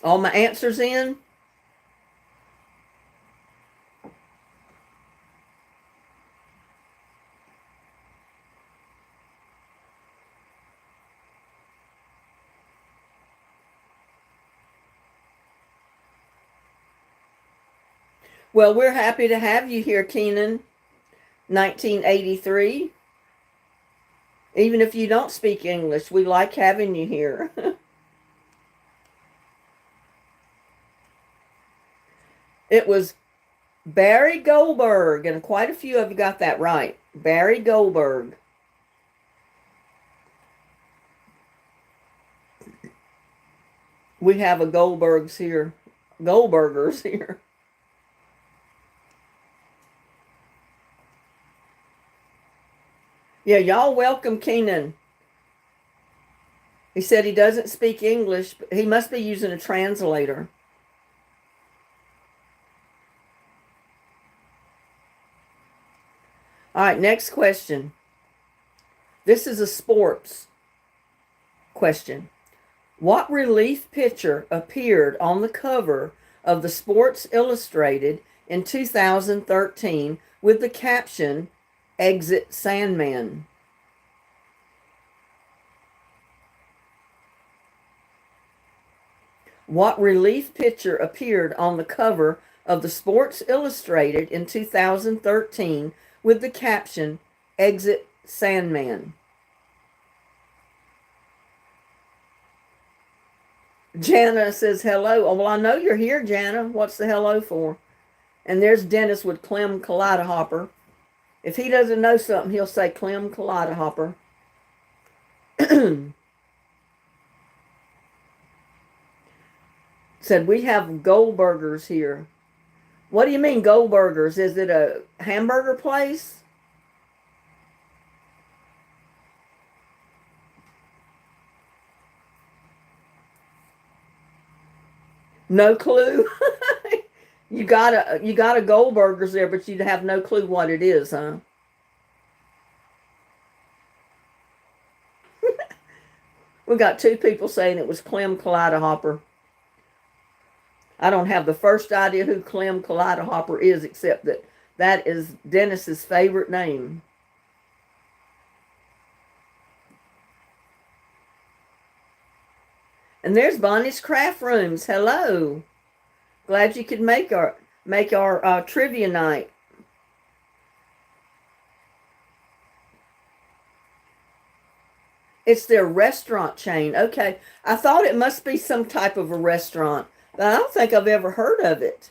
All my answers in? Well, we're happy to have you here, Keenan. 1983. Even if you don't speak English, we like having you here. It was Barry Goldberg, and quite a few of you got that right. Barry Goldberg. We have a Goldberg's here. Goldbergers here. Yeah, y'all welcome Keenan. He said he doesn't speak English, but he must be using a translator. All right, next question. This is a sports question. What relief picture appeared on the cover of the Sports Illustrated in 2013 with the caption, "Exit Sandman"? What relief picture appeared on the cover of the Sports Illustrated in 2013 with the caption, "Exit Sandman"? Jana says hello. Oh, well, I know you're here, Jana. What's the hello for? And there's Dennis with Clem Kaleidahopper. If he doesn't know something, he'll say Clem Kaleidahopper. Said we have Goldbergers here. What do you mean Goldbergers? Is it a hamburger place? No clue. You got a Goldbergers there, but you have no clue what it is, huh? We got two people saying it was Clem Kaleidahopper. I don't have the first idea who Clem Kaleidahopper is, except that that is Dennis's favorite name. And there's Bonnie's Craft Rooms. Hello. Glad you could make our trivia night. It's their restaurant chain. Okay. I thought it must be some type of a restaurant, but I don't think I've ever heard of it.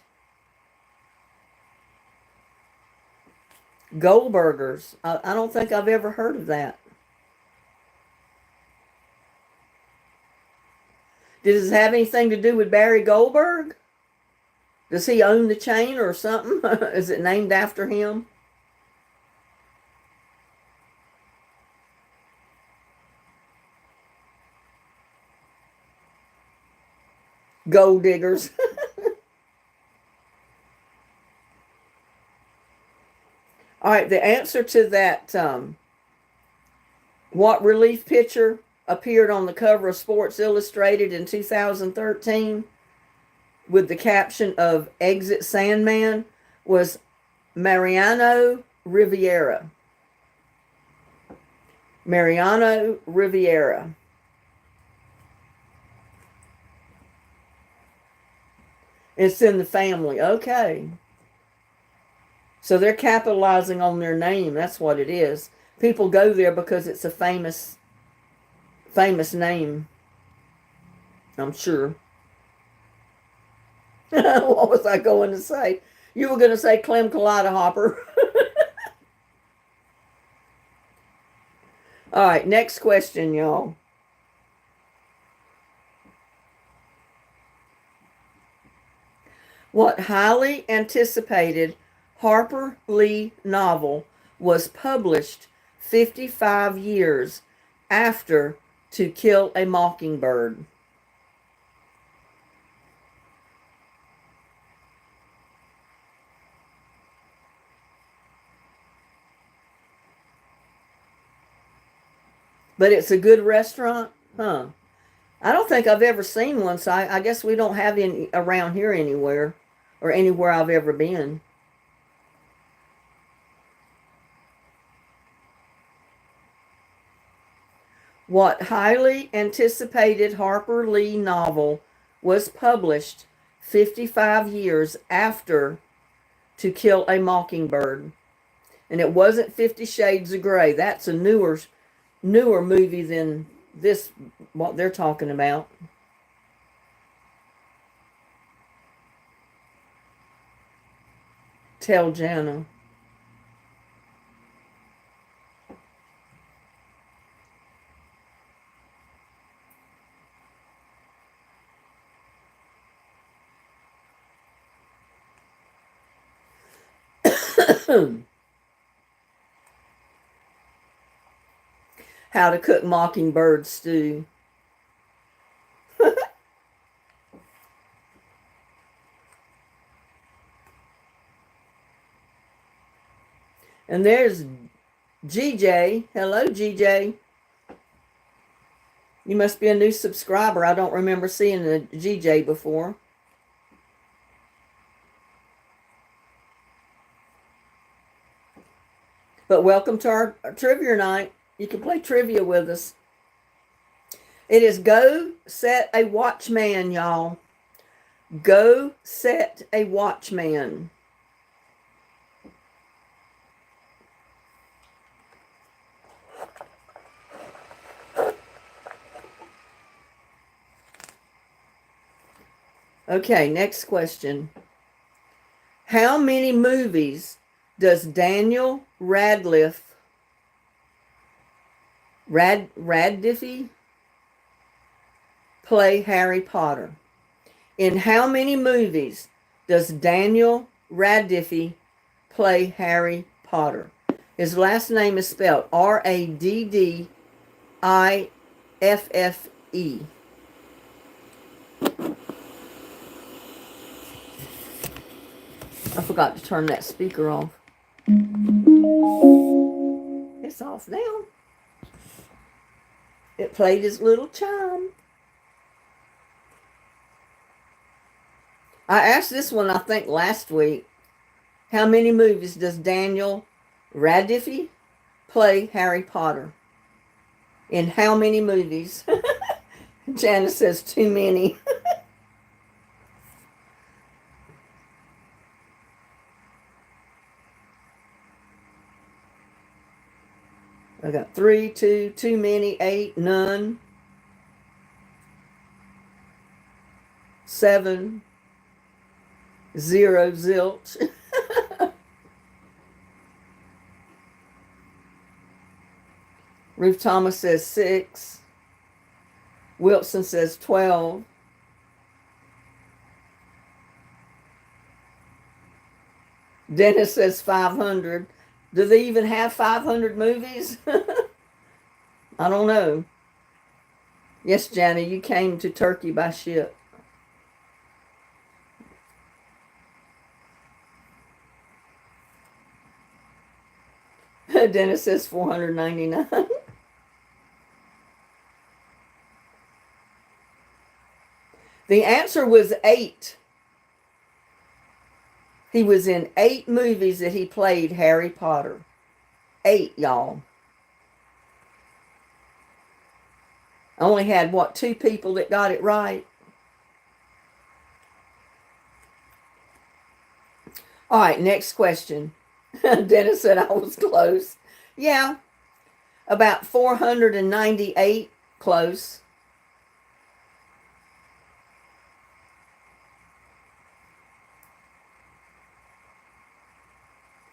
Goldbergers. I don't think I've ever heard of that. Does it have anything to do with Barry Goldberg? Does he own the chain or something? Is it named after him? Gold diggers. All right, the answer to that, what relief picture appeared on the cover of Sports Illustrated in 2013 with the caption of "Exit Sandman" was Mariano Rivera. Mariano Rivera. It's in the family. Okay. So they're capitalizing on their name. That's what it is. People go there because it's a famous name. I'm sure. What was I going to say? You were going to say Clem Kaleidahopper. All right, next question, y'all. What highly anticipated Harper Lee novel was published 55 years after To Kill a Mockingbird? But it's a good restaurant? Huh. I don't think I've ever seen one, so I guess we don't have any around here anywhere, or anywhere I've ever been. What highly anticipated Harper Lee novel was published 55 years after To Kill a Mockingbird? And it wasn't 50 Shades of Grey. That's a newer movie than this, what they're talking about. Tell Jana. How to cook mockingbird stew. And there's GJ. Hello, GJ. You must be a new subscriber. I don't remember seeing a GJ before. But welcome to our trivia night. You can play trivia with us. It is Go Set a Watchman, y'all. Go Set a Watchman. Okay, next question. How many movies does Daniel Radcliffe play Harry Potter? In how many movies does Daniel Radcliffe play Harry Potter? His last name is spelled Raddiffe. I forgot to turn that speaker off. It's off now. It played his little chime. I asked this one, I think, last week. How many movies does Daniel Radcliffe play Harry Potter? In how many movies? Janice says too many. I got 3, 2, too many, 8, none, 7, 0, zilch. Ruth Thomas says 6. Wilson says 12. Dennis says 500. Do they even have 500 movies? I don't know. Yes, Jana, you came to Turkey by ship. Dennis says 499. The answer was 8. He was in 8 movies that he played Harry Potter. 8, y'all. I only had, 2 people that got it right? All right, next question. Dennis said I was close. Yeah, about 498 close.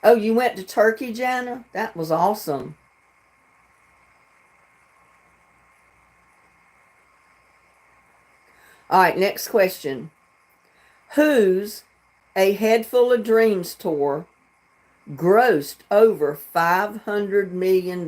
Oh, you went to Turkey, Jana? That was awesome. All right, next question. Whose A Head Full of Dreams tour grossed over $500 million?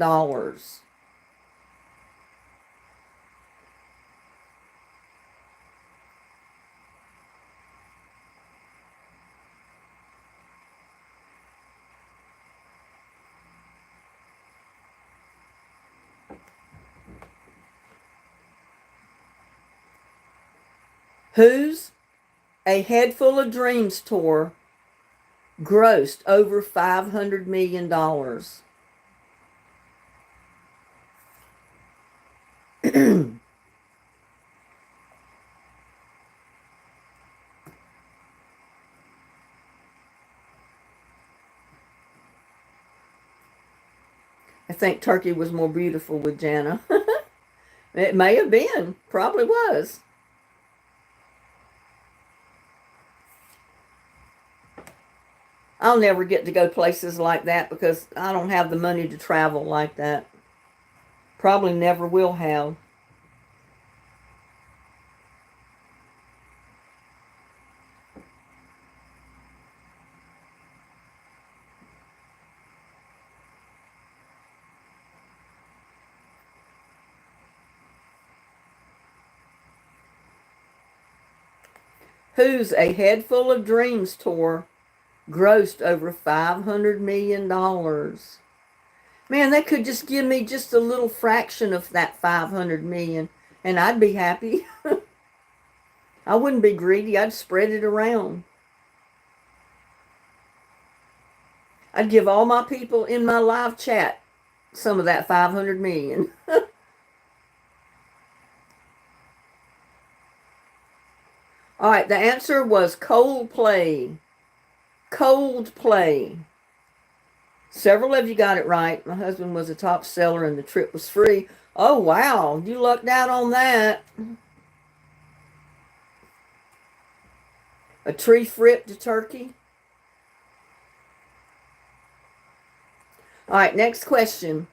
Whose A Head Full of Dreams tour grossed over $500 million? I think Turkey was more beautiful with Jana. It may have been. Probably was. I'll never get to go places like that because I don't have the money to travel like that. Probably never will have. Whose A Head Full of Dreams tour grossed over $500 million. Man, they could just give me just a little fraction of that 500 million and I'd be happy. I wouldn't be greedy. I'd spread it around. I'd give all my people in my live chat some of that 500 million. All right, the answer was Coldplay. Coldplay. Several of you got it right. My husband was a top seller and the trip was free. Oh, wow. You lucked out on that. A tree fripped to Turkey. All right, next question.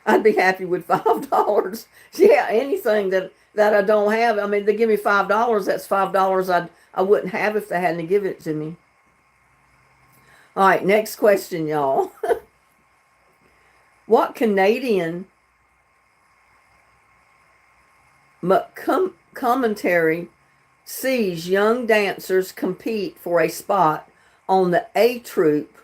I'd be happy with $5. Yeah, anything that I don't have. I mean, they give me $5. That's $5 I wouldn't have if they hadn't given it to me. All right, next question, y'all. What Canadian commentary sees young dancers compete for a spot on the A Troop?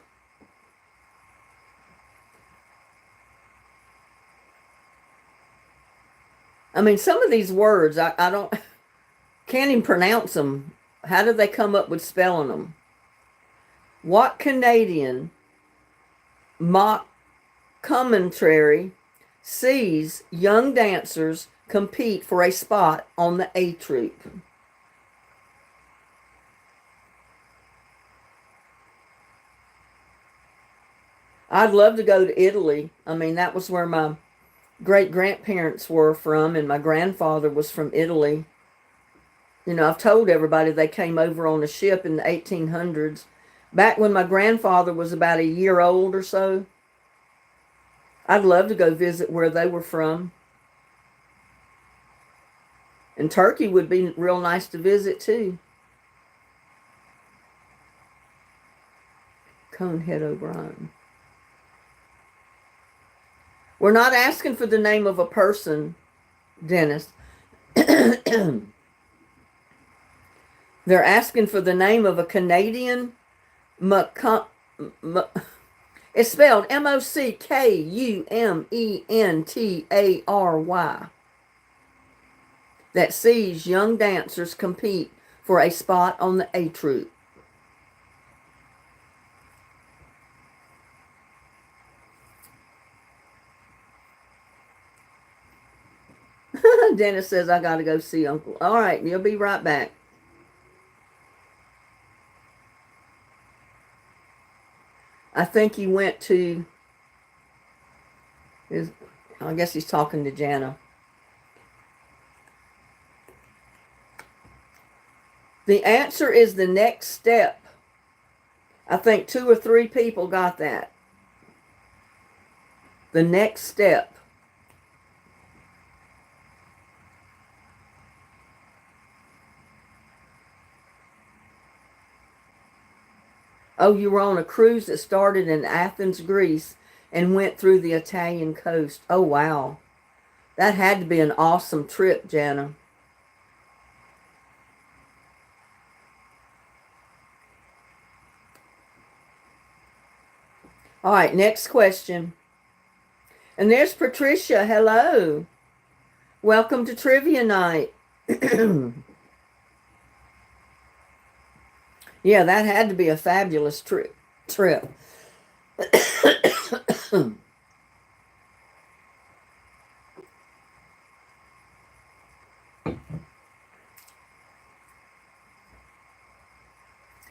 I mean, some of these words, I can't even pronounce them. How did they come up with spelling them? What Canadian mock commentary sees young dancers compete for a spot on the A Troop? I'd love to go to Italy. I mean, that was where my great-grandparents were from, and my grandfather was from Italy. You know, I've told everybody they came over on a ship in the 1800s. Back when my grandfather was about a year old or so. I'd love to go visit where they were from. And Turkey would be real nice to visit, too. Conehead O'Brien. We're not asking for the name of a person, Dennis. They're asking for the name of a Canadian. It's spelled Mockumentary. That sees young dancers compete for a spot on the A Troop. Dennis says, I got to go see Uncle. All right, you'll be right back. I think he went to I guess he's talking to Jana. The answer is the next step. I think 2 or 3 people got that. The next step. Oh, you were on a cruise that started in Athens, Greece, and went through the Italian coast. Oh, wow. That had to be an awesome trip, Jana. All right, next question. And there's Patricia. Hello. Welcome to Trivia Night. Yeah, that had to be a fabulous trip.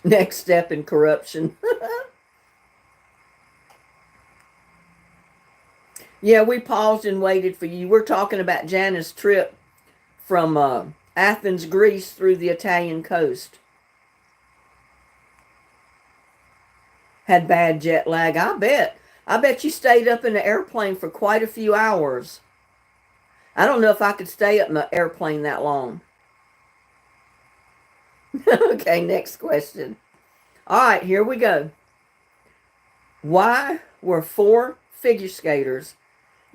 Next step in corruption. Yeah, we paused and waited for you. We're talking about Jana's trip from Athens, Greece through the Italian coast. had bad jet lag. I bet. I bet you stayed up in the airplane for quite a few hours. I don't know if I could stay up in the airplane that long. Okay, next question. All right, here we go. Why were four figure skaters,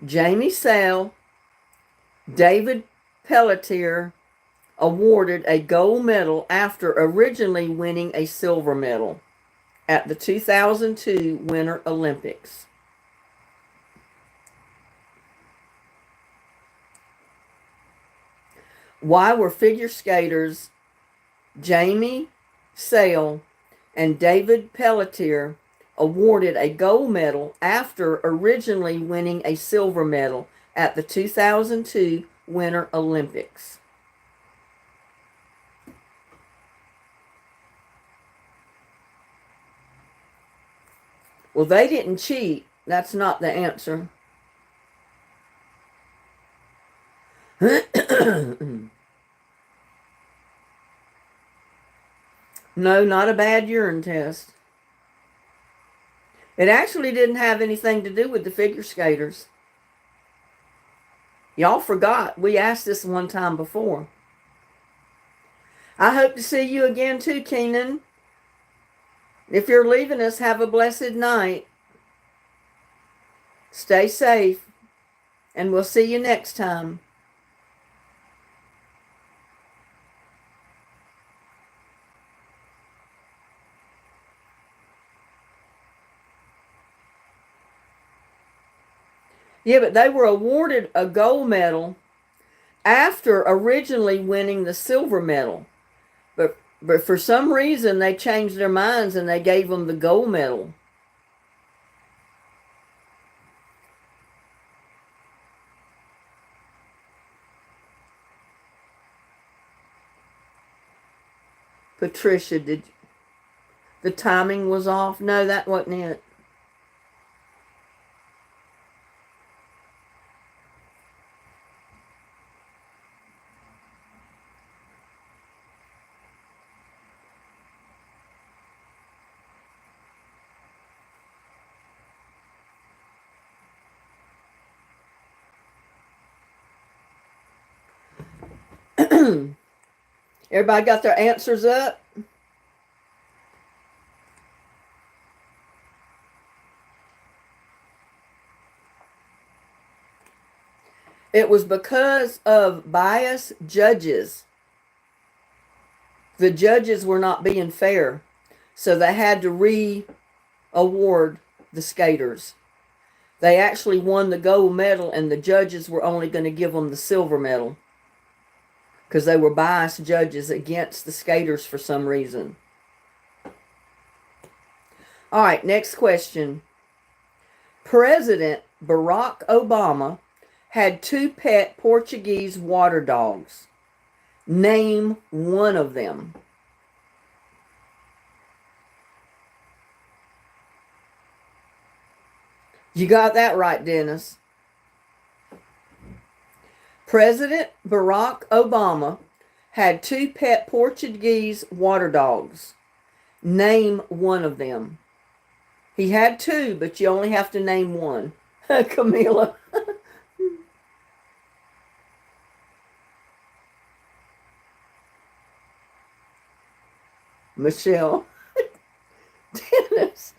Jamie Sale, David Pelletier, awarded a gold medal after originally winning a silver medal at the 2002 Winter Olympics? Why were figure skaters Jamie Sale and David Pelletier awarded a gold medal after originally winning a silver medal at the 2002 Winter Olympics? Well, they didn't cheat. That's not the answer. No, not a bad urine test. It actually didn't have anything to do with the figure skaters. Y'all forgot. We asked this one time before. I hope to see you again too, Keenan. If you're leaving us, have a blessed night. Stay safe, and we'll see you next time. Yeah, but they were awarded a gold medal after originally winning the silver medal. But for some reason, they changed their minds and they gave them the gold medal. Patricia, the timing was off? No, that wasn't it. Everybody got their answers up? It was because of biased judges. The judges were not being fair, so they had to re-award the skaters. They actually won the gold medal, and the judges were only going to give them the silver medal because they were biased judges against the skaters for some reason. All right, next question. President Barack Obama had two pet Portuguese water dogs. Name one of them. You got that right, Dennis. President Barack Obama had two pet Portuguese water dogs. Name one of them. He had two, but you only have to name one. Camila. Michelle. Dennis.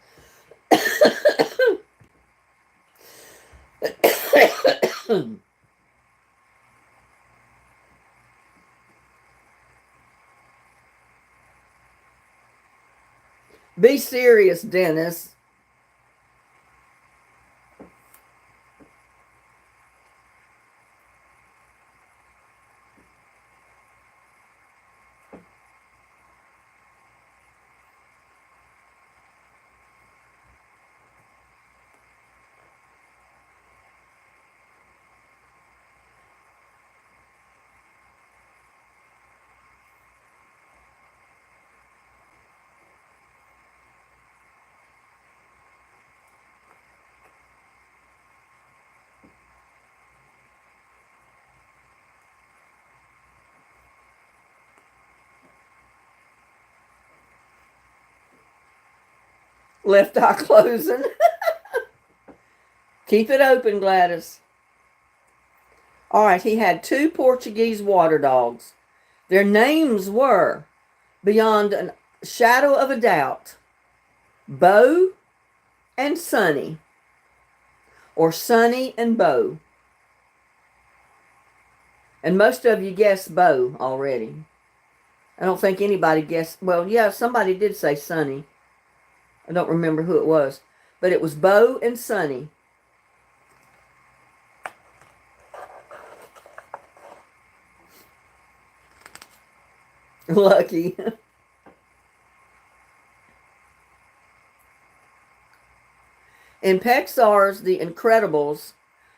Be serious, Dennis. Left eye closing. Keep it open, Gladys. All right, he had 2 Portuguese water dogs. Their names were, beyond a shadow of a doubt, Bo and Sonny, or Sonny and Bo. And most of you guessed Bo already. I don't think anybody guessed. Well, yeah, somebody did say Sonny. I don't remember who it was. But it was Bo and Sonny. Lucky. In Pixar's The Incredibles,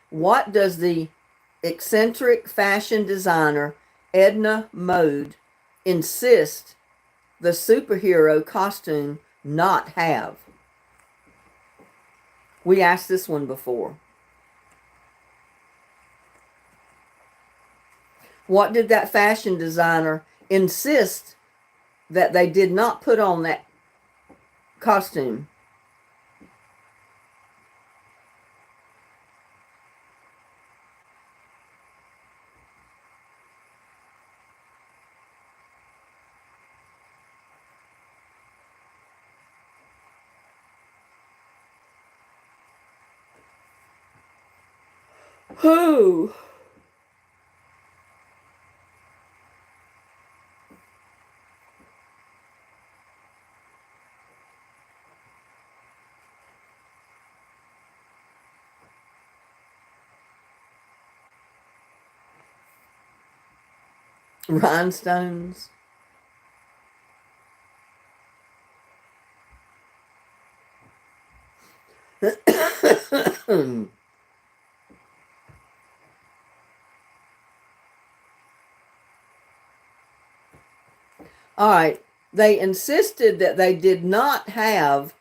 what does the eccentric fashion designer Edna Mode insist the superhero costume not have? We asked this one before. What did that fashion designer insist that they did not put on that costume? Who? Rhinestones. All right. They insisted that they did not have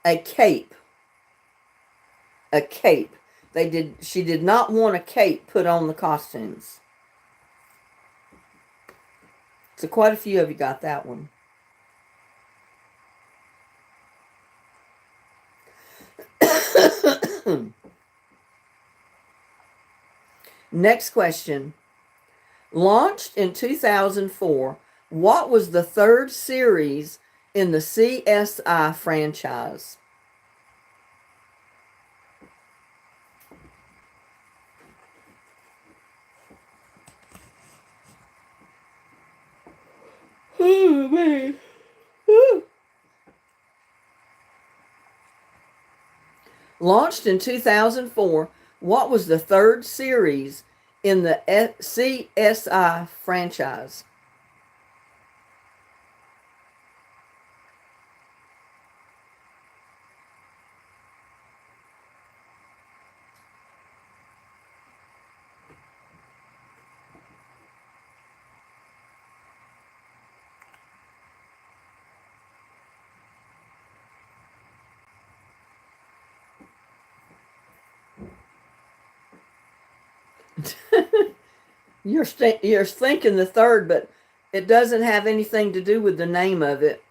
a cape. A cape. She did not want a cape put on the costumes. So quite a few of you got that one. Next question. Launched in 2004, what was the 3rd series in the CSI franchise? Oh, man. Launched in 2004, what was the 3rd series in the CSI franchise? You're thinking the 3rd, but it doesn't have anything to do with the name of it.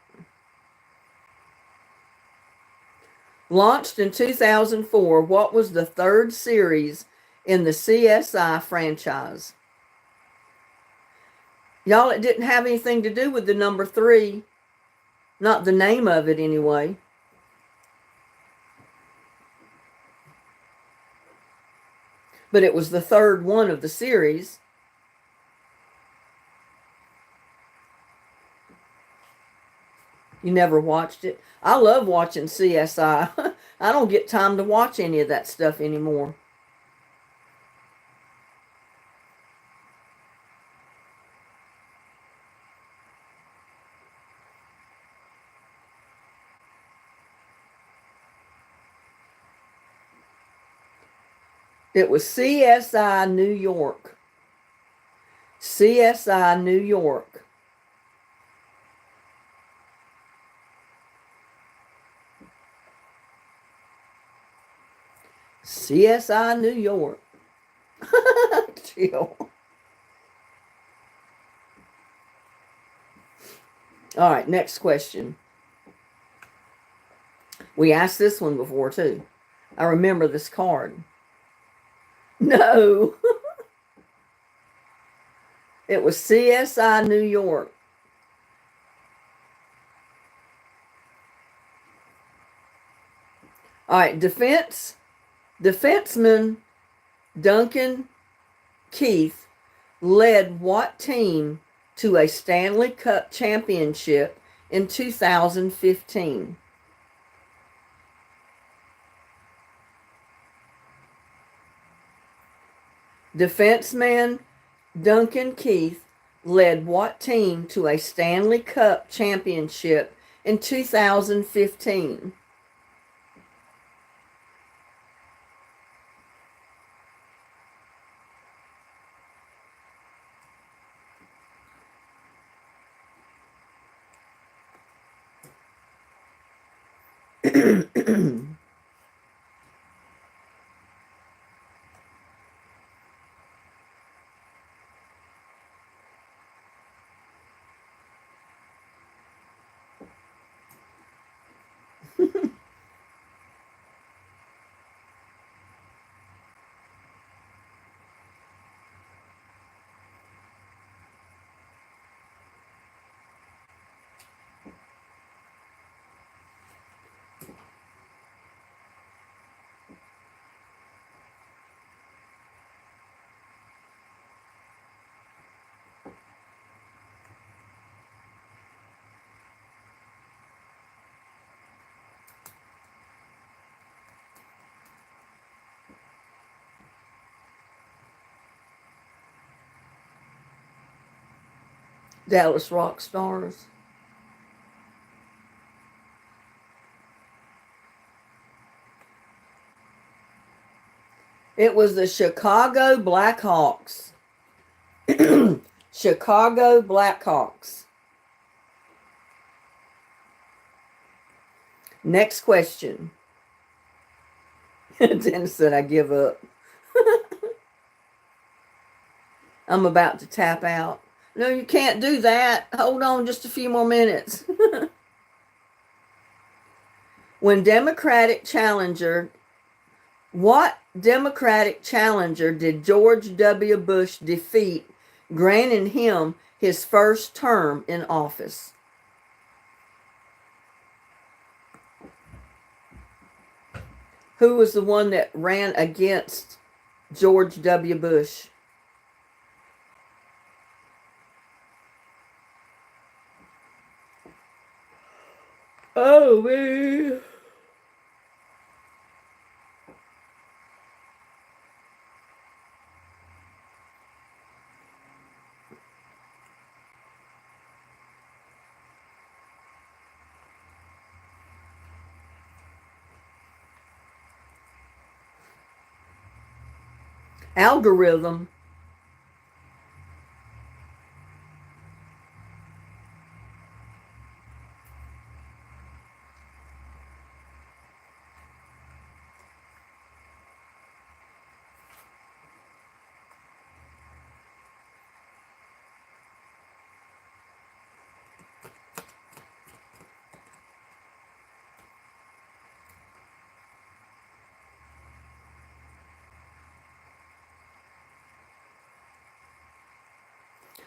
Launched in 2004, what was the 3rd series in the CSI franchise? Y'all, it didn't have anything to do with the number 3. Not the name of it, anyway. But it was the 3rd one of the series. You never watched it? I love watching CSI. I don't get time to watch any of that stuff anymore. It was CSI New York. CSI New York. CSI New York. Chill. All right, next question. We asked this one before, too. I remember this card. No. It was CSI New York. All right, defenseman Duncan Keith led what team to a Stanley Cup championship in 2015? Defenseman Duncan Keith led what team to a Stanley Cup championship in 2015? Dallas Rock Stars. It was the Chicago Blackhawks. Chicago Blackhawks. Next question. Dennis said, I give up. I'm about to tap out. No, you can't do that. Hold on just a few more minutes. What Democratic challenger did George W. Bush defeat, granting him his first term in office? Who was the one that ran against George W. Bush? Oh, man. Algorithm.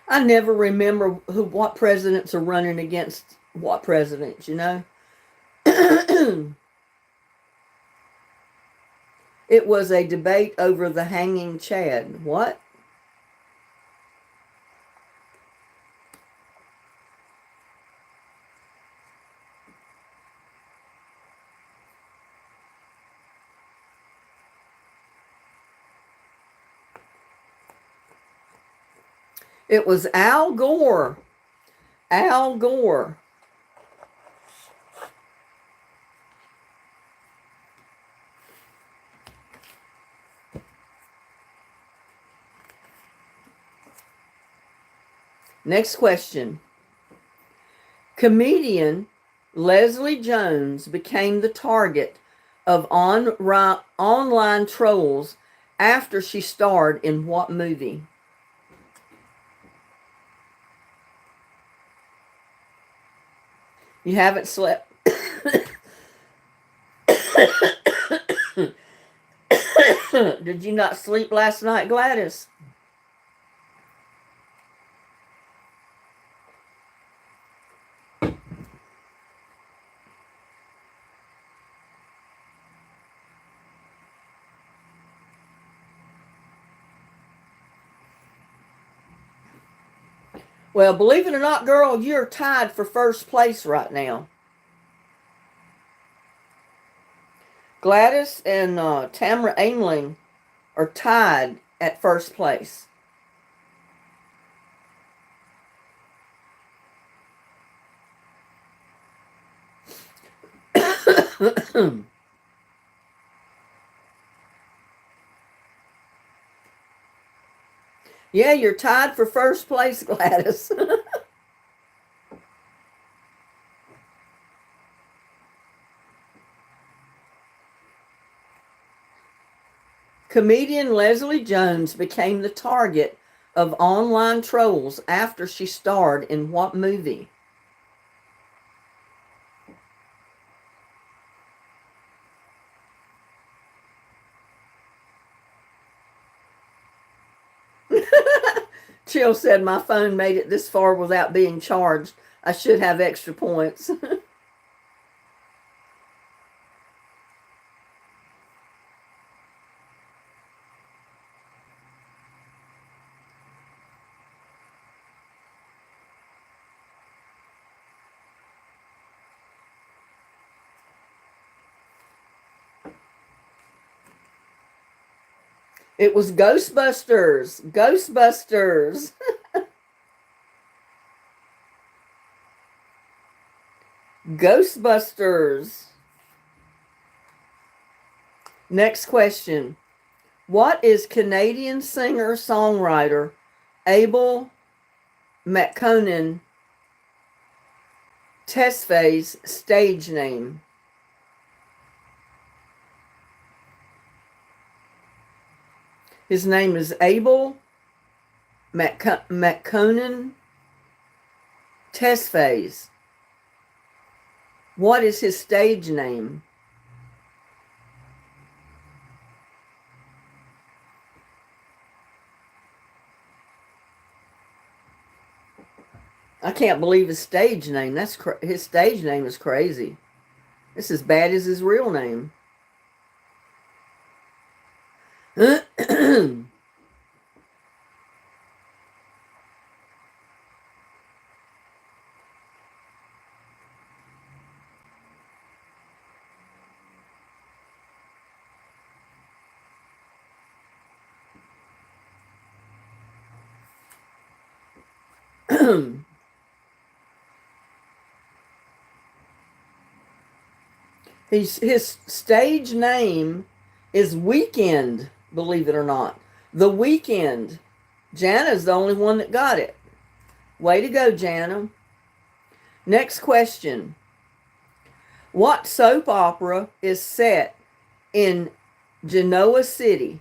I never remember what presidents are running against what presidents, you know? It was a debate over the hanging Chad. What? It was Al Gore. Al Gore. Next question. Comedian Leslie Jones became the target of online trolls after she starred in what movie? You haven't slept. Did you not sleep last night, Gladys? Well, believe it or not, girl, you're tied for first place right now. Gladys and Tamara Aimling are tied at first place. Yeah, you're tied for first place, Gladys. Comedian Leslie Jones became the target of online trolls after she starred in what movie? Chill said, my phone made it this far without being charged. I should have extra points. It was Ghostbusters. Ghostbusters. Ghostbusters. Next question. What is Canadian singer-songwriter Abel McConan Tesfaye's stage name? His name is Abel McConan Tesfaye. What is his stage name? I can't believe his stage name. His stage name is crazy. It's as bad as his real name. His stage name is Weekend, believe it or not. The Weekend. Jana's the only one that got it. Way to go, Jana. Next question. What soap opera is set in Genoa City?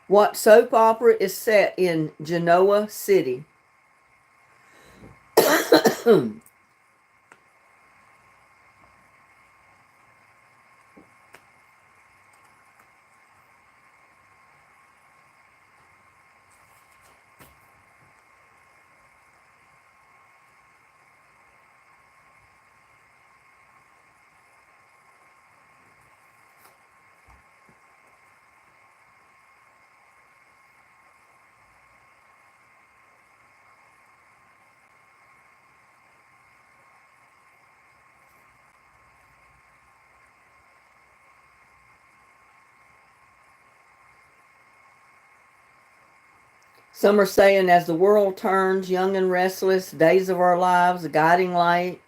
What soap opera is set in Genoa City? Some are saying, as the world turns, young and restless, days of our lives, a guiding light.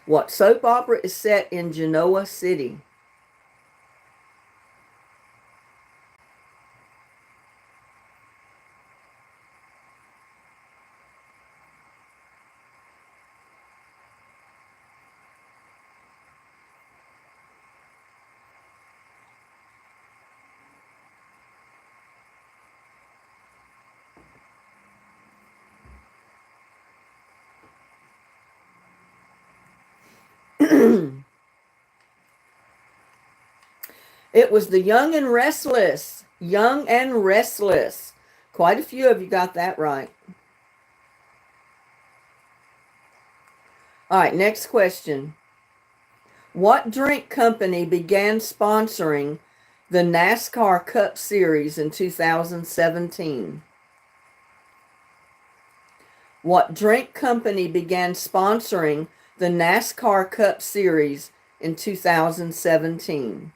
What soap opera is set in Genoa City? It was The Young and Restless. Young and Restless. Quite a few of you got that right. All right, next question. What drink company began sponsoring the NASCAR Cup Series in 2017? What drink company began sponsoring the NASCAR Cup Series in 2017?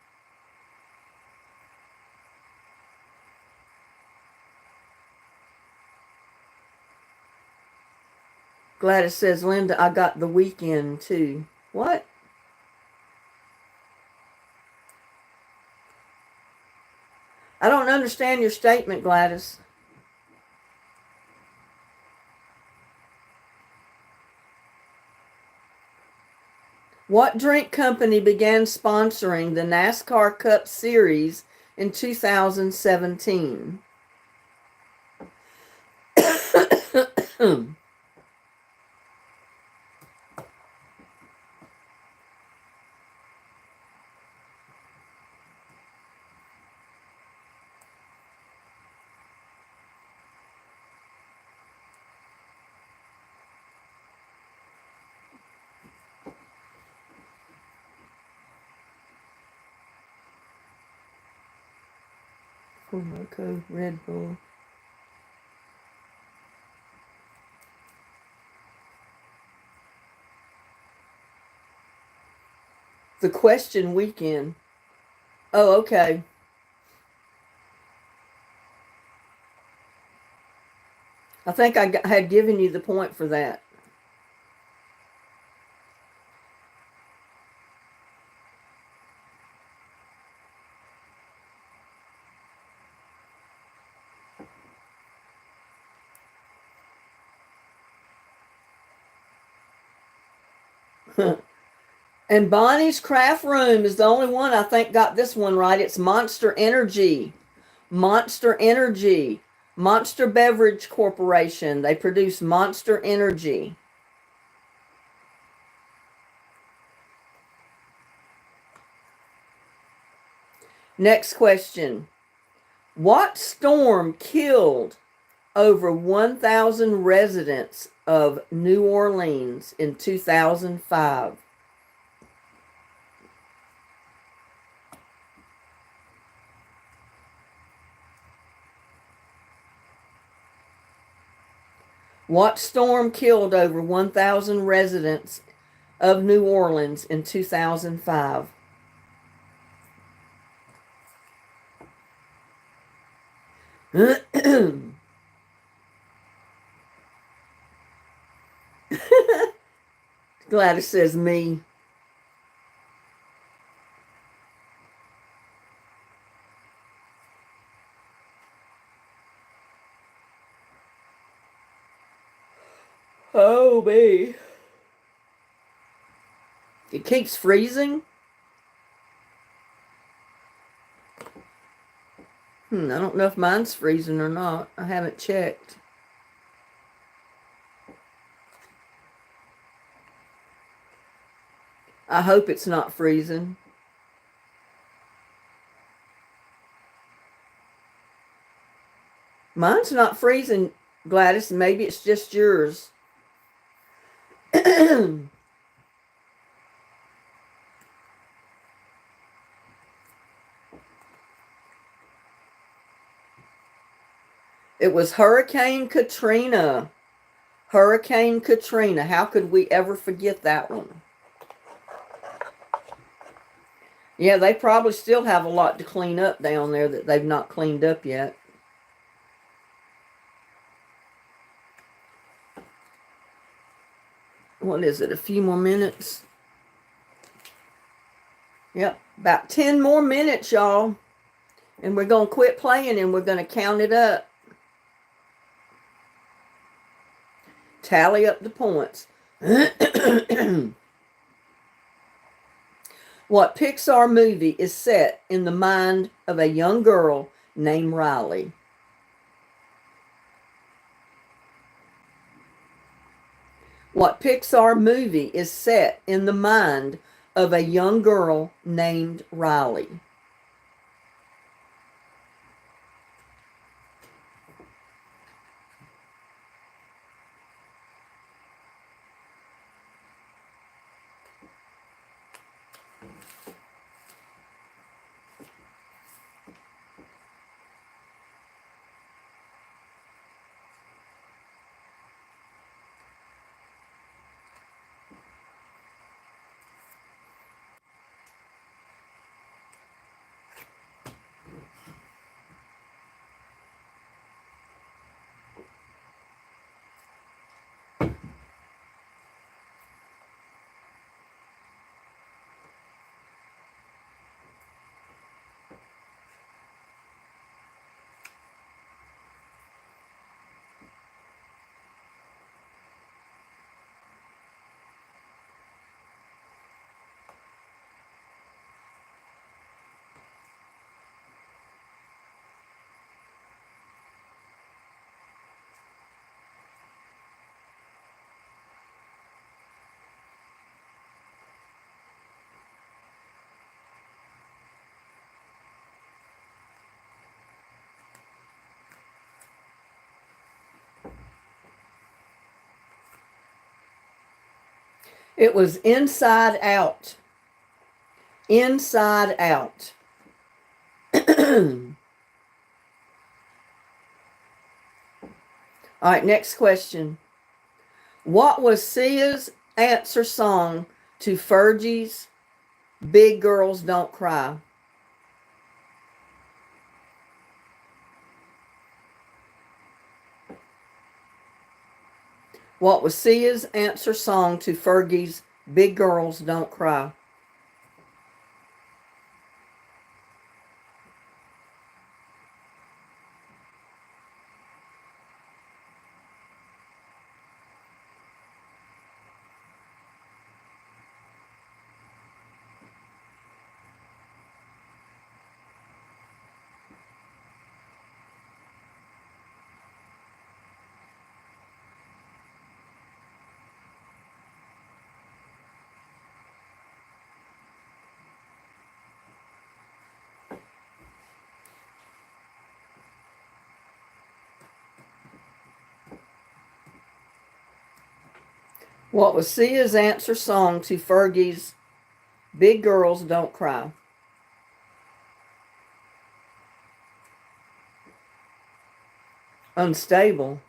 Gladys says, Linda, I got The Weekend too. What? I don't understand your statement, Gladys. What drink company began sponsoring the NASCAR Cup Series in 2017? Moco, Red Bull. The Question Weekend. Oh, okay. I think I had given you the point for that. And Bonnie's Craft Room is the only one I think got this one right. It's Monster Energy. Monster Energy. Monster Beverage Corporation. They produce Monster Energy. Next question. What storm killed over 1,000 residents of New Orleans in 2005? What storm killed over 1,000 residents of New Orleans in 2005? Gladys says me. Oh, me. It keeps freezing? I don't know if mine's freezing or not. I haven't checked. I hope it's not freezing. Mine's not freezing, Gladys. Maybe it's just yours. It was Hurricane Katrina. Hurricane Katrina. How could we ever forget that one? Yeah, they probably still have a lot to clean up down there that they've not cleaned up yet. What is it? A few more minutes? Yep, about 10 more minutes, y'all. And we're going to quit playing and we're going to count it up. Tally up the points. What Pixar movie is set in the mind of a young girl named Riley? What Pixar movie is set in the mind of a young girl named Riley? It was Inside Out. Inside Out. All right, next question. What was Sia's answer song to Fergie's Big Girls Don't Cry? What was Sia's answer song to Fergie's Big Girls Don't Cry? What was Sia's answer song to Fergie's Big Girls Don't Cry? Unstable.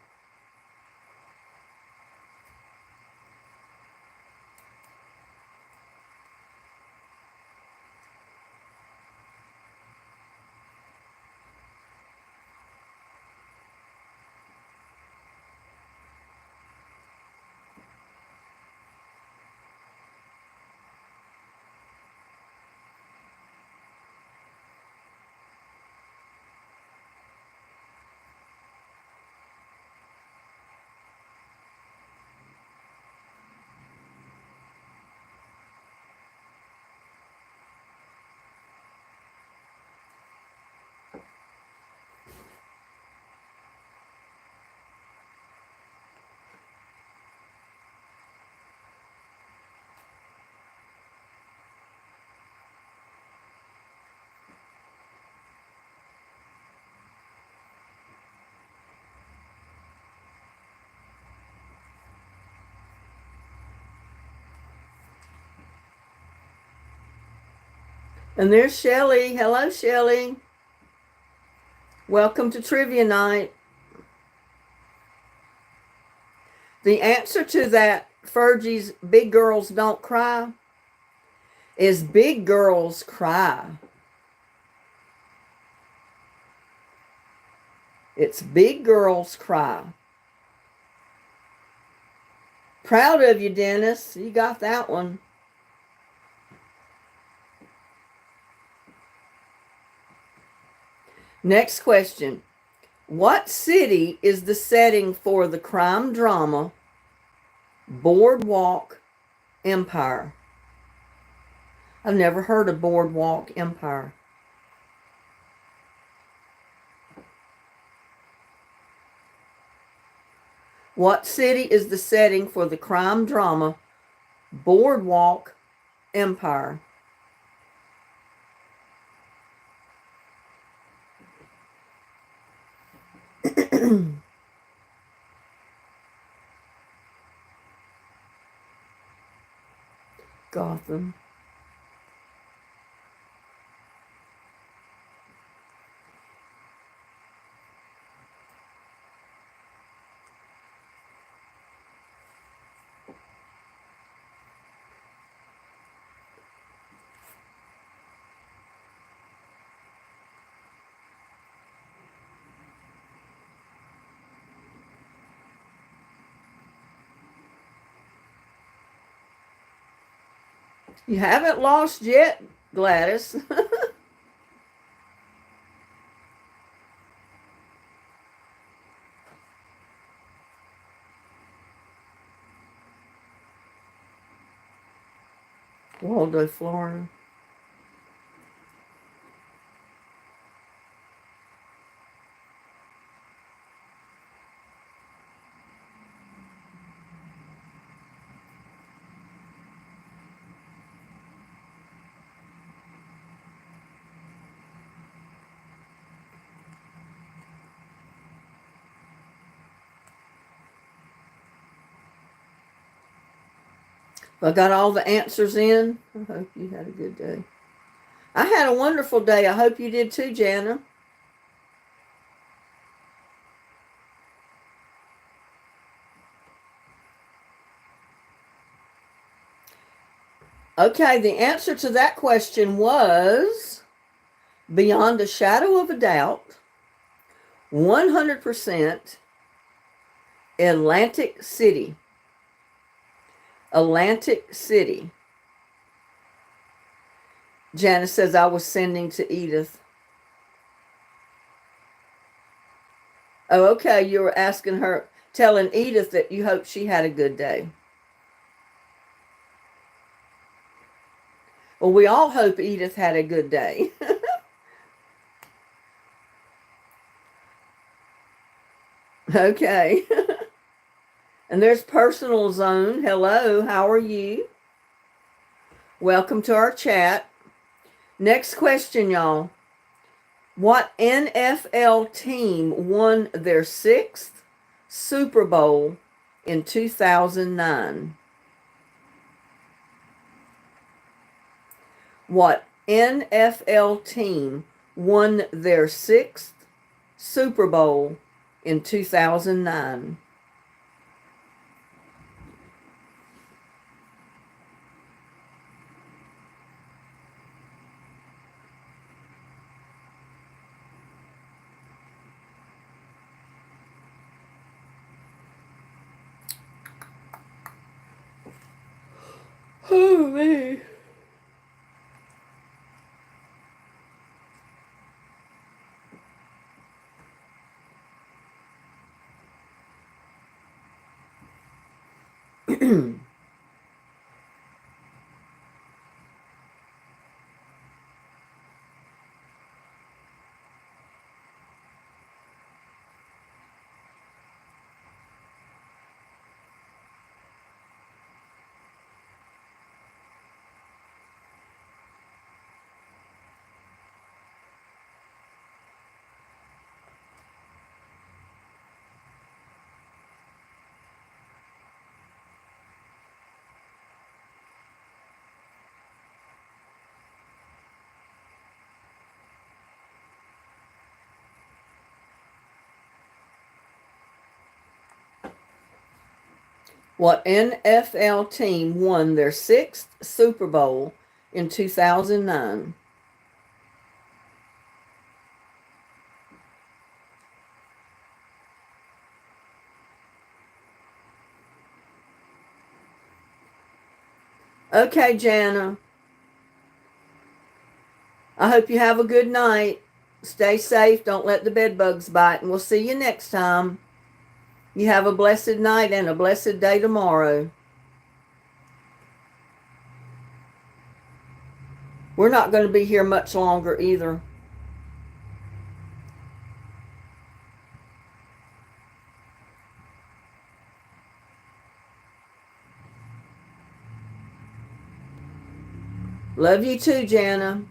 And there's Shelley. Hello, Shelley. Welcome to Trivia Night. The answer to that Fergie's Big Girls Don't Cry is Big Girls Cry. It's Big Girls Cry. Proud of you, Dennis. You got that one. Next question. What city is the setting for the crime drama Boardwalk Empire? I've never heard of Boardwalk Empire. What city is the setting for the crime drama Boardwalk Empire? Gotham. You haven't lost yet, Gladys. Waldo, Florida. I got all the answers in. I hope you had a good day. I had a wonderful day. I hope you did too, Jana. Okay, the answer to that question was, beyond a shadow of a doubt, 100% Atlantic City. Atlantic City. Janice says I was sending to Edith. Oh, okay. You were asking her, telling Edith that you hope she had a good day. Well, we all hope Edith had a good day. Okay. And there's Personal Zone. Hello, how are you? Welcome to our chat. Next question, y'all. What NFL team won their 6th Super Bowl in 2009? What NFL team won their 6th Super Bowl in 2009? Oh, man. What NFL team won their 6th Super Bowl in 2009? Okay, Jana. I hope you have a good night. Stay safe. Don't let the bed bugs bite. And we'll see you next time. You have a blessed night and a blessed day tomorrow. We're not going to be here much longer either. Love you too, Jana.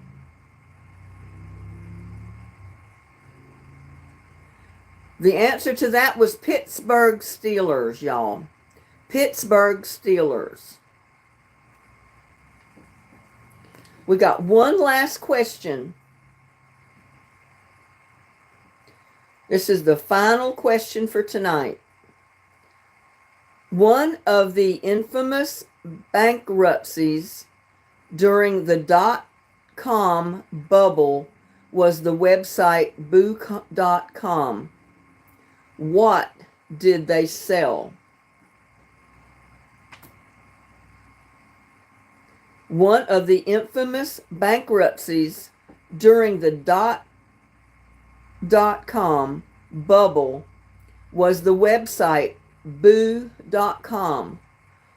The answer to that was Pittsburgh Steelers, y'all. Pittsburgh Steelers. We got one last question. This is the final question for tonight. One of the infamous bankruptcies during the .com bubble was the website boo.com. What did they sell? One of the infamous bankruptcies during the .com bubble was the website boo.com.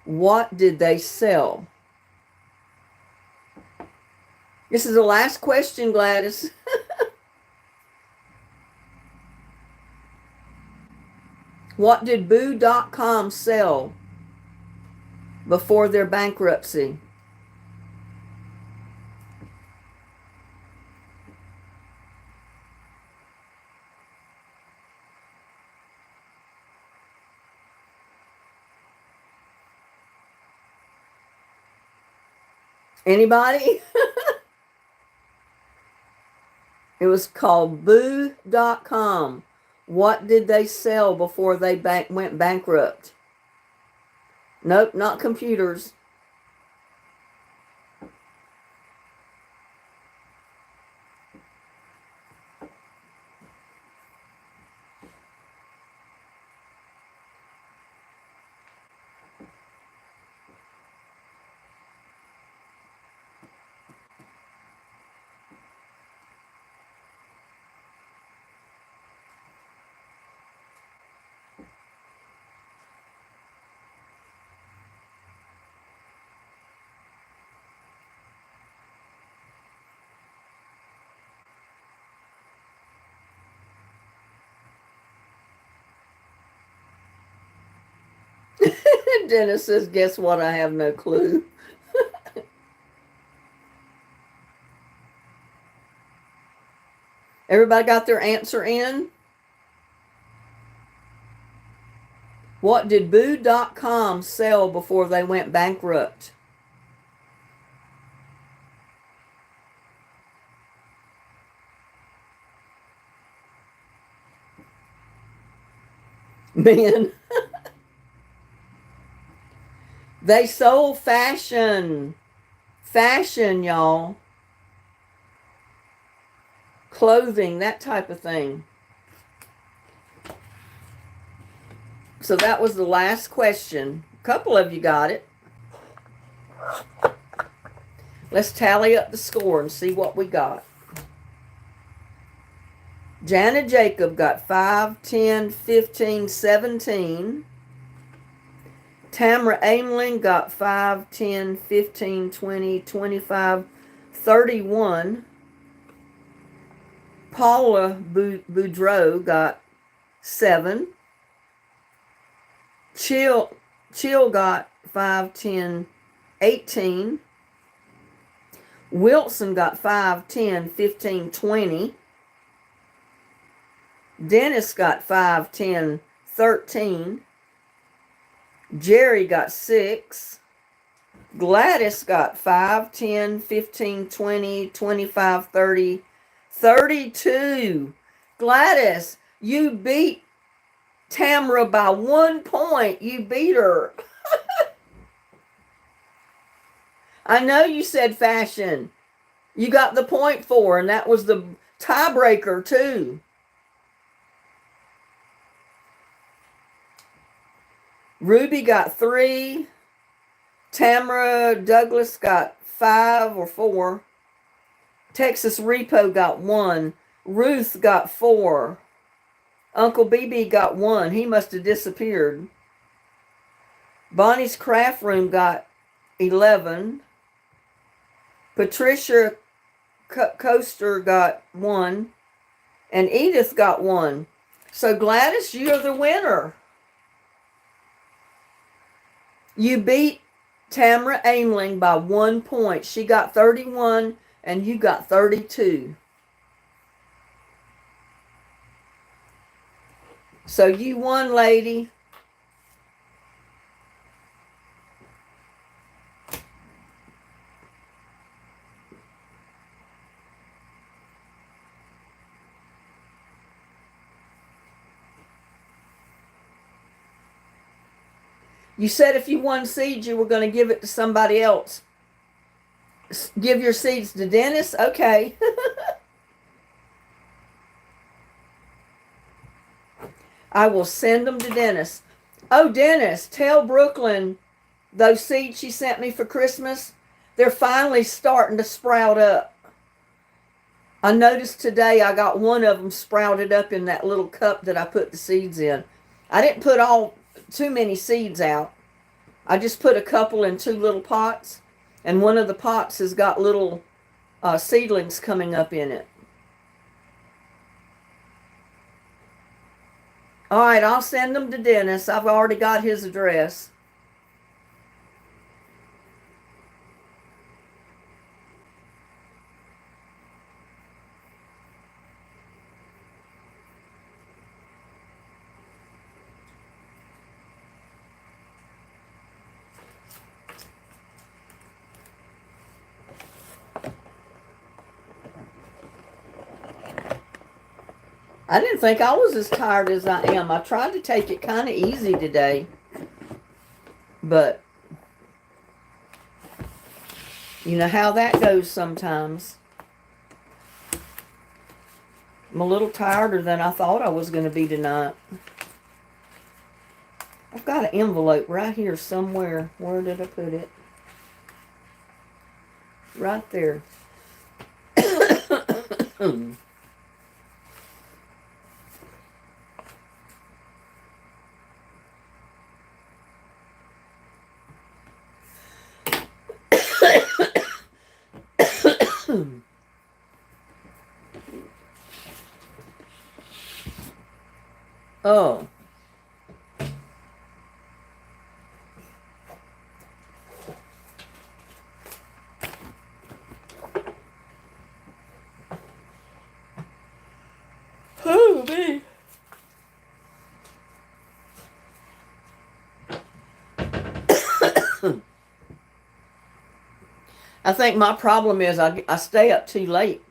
What did they sell? This is the last question, Gladys. What did boo.com sell before their bankruptcy? Anybody? It was called boo.com. What did they sell before they went bankrupt? Nope, not computers. Dennis says, guess what? I have no clue. Everybody got their answer in? What did boo.com sell before they went bankrupt? Men. They sold fashion. Fashion, y'all. Clothing, that type of thing. So that was the last question. A couple of you got it. Let's tally up the score and see what we got. Jana Jacob got 5, 10, 15, 17. Tamara Ameling got 5, 10, 15, 20, 25, 31. Paula Boudreau got 7. Chill got 5, 10, 18. Wilson got 5, 10, 15, 20. Dennis got 5, 10, 13. Jerry got 6. Gladys got 5, 10, 15, 20, 25, 30, 32. Gladys, you beat Tamara by 1 point. You beat her. I know you said fashion. You got the point for, and that was the tiebreaker too. Ruby got 3. Tamara Douglas got 5 or 4. Texas Repo got 1. Ruth got 4. Uncle BB got 1. He must have disappeared. Bonnie's Craft Room got 11. Patricia Coaster got 1. And Edith got 1. So Gladys, you're the winner. You beat Tamara Aimling by 1 point. She got 31 and you got 32. So you won, lady. You said if you won seeds, you were going to give it to somebody else. Give your seeds to Dennis? Okay. I will send them to Dennis. Oh, Dennis, tell Brooklyn those seeds she sent me for Christmas, they're finally starting to sprout up. I noticed today I got one of them sprouted up in that little cup that I put the seeds in. I didn't put too many seeds out. I just put a couple in 2 little pots, and one of the pots has got little seedlings coming up in it. All right, I'll send them to Dennis. I've already got his address. I didn't think I was as tired as I am. I tried to take it kind of easy today. But you know how that goes sometimes. I'm a little tireder than I thought I was going to be tonight. I've got an envelope right here somewhere. Where did I put it? Right there. Oh. Oh, me. I think my problem is I stay up too late.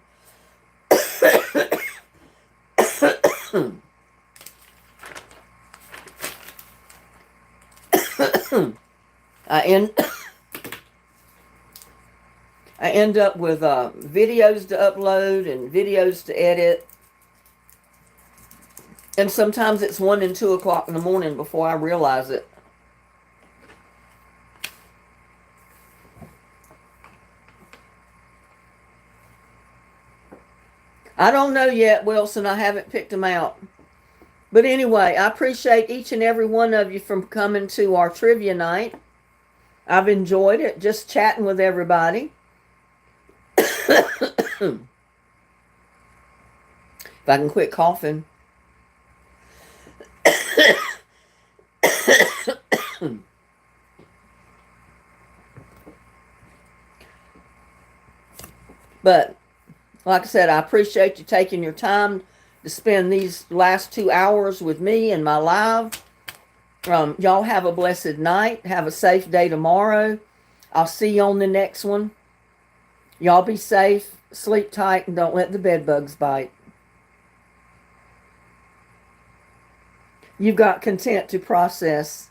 I end up with videos to upload and videos to edit. And sometimes it's 1 and 2 o'clock in the morning before I realize it. I don't know yet, Wilson. I haven't picked them out. But anyway, I appreciate each and every one of you from coming to our trivia night. I've enjoyed it, just chatting with everybody. If I can quit coughing. But like I said, I appreciate you taking your time to spend these last 2 hours with me and my live. Y'all have a blessed night. Have a safe day tomorrow. I'll see you on the next one. Y'all be safe, sleep tight, and don't let the bed bugs bite. You've got content to process.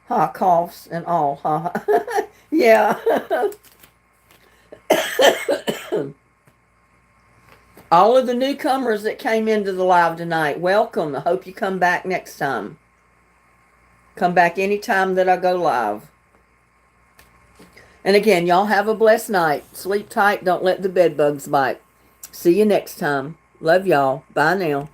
Coughs and all. Yeah. All of the newcomers that came into the live tonight, welcome. I hope you come back next time. Come back anytime that I go live. And again, y'all have a blessed night. Sleep tight. Don't let the bed bugs bite. See you next time. Love y'all. Bye now.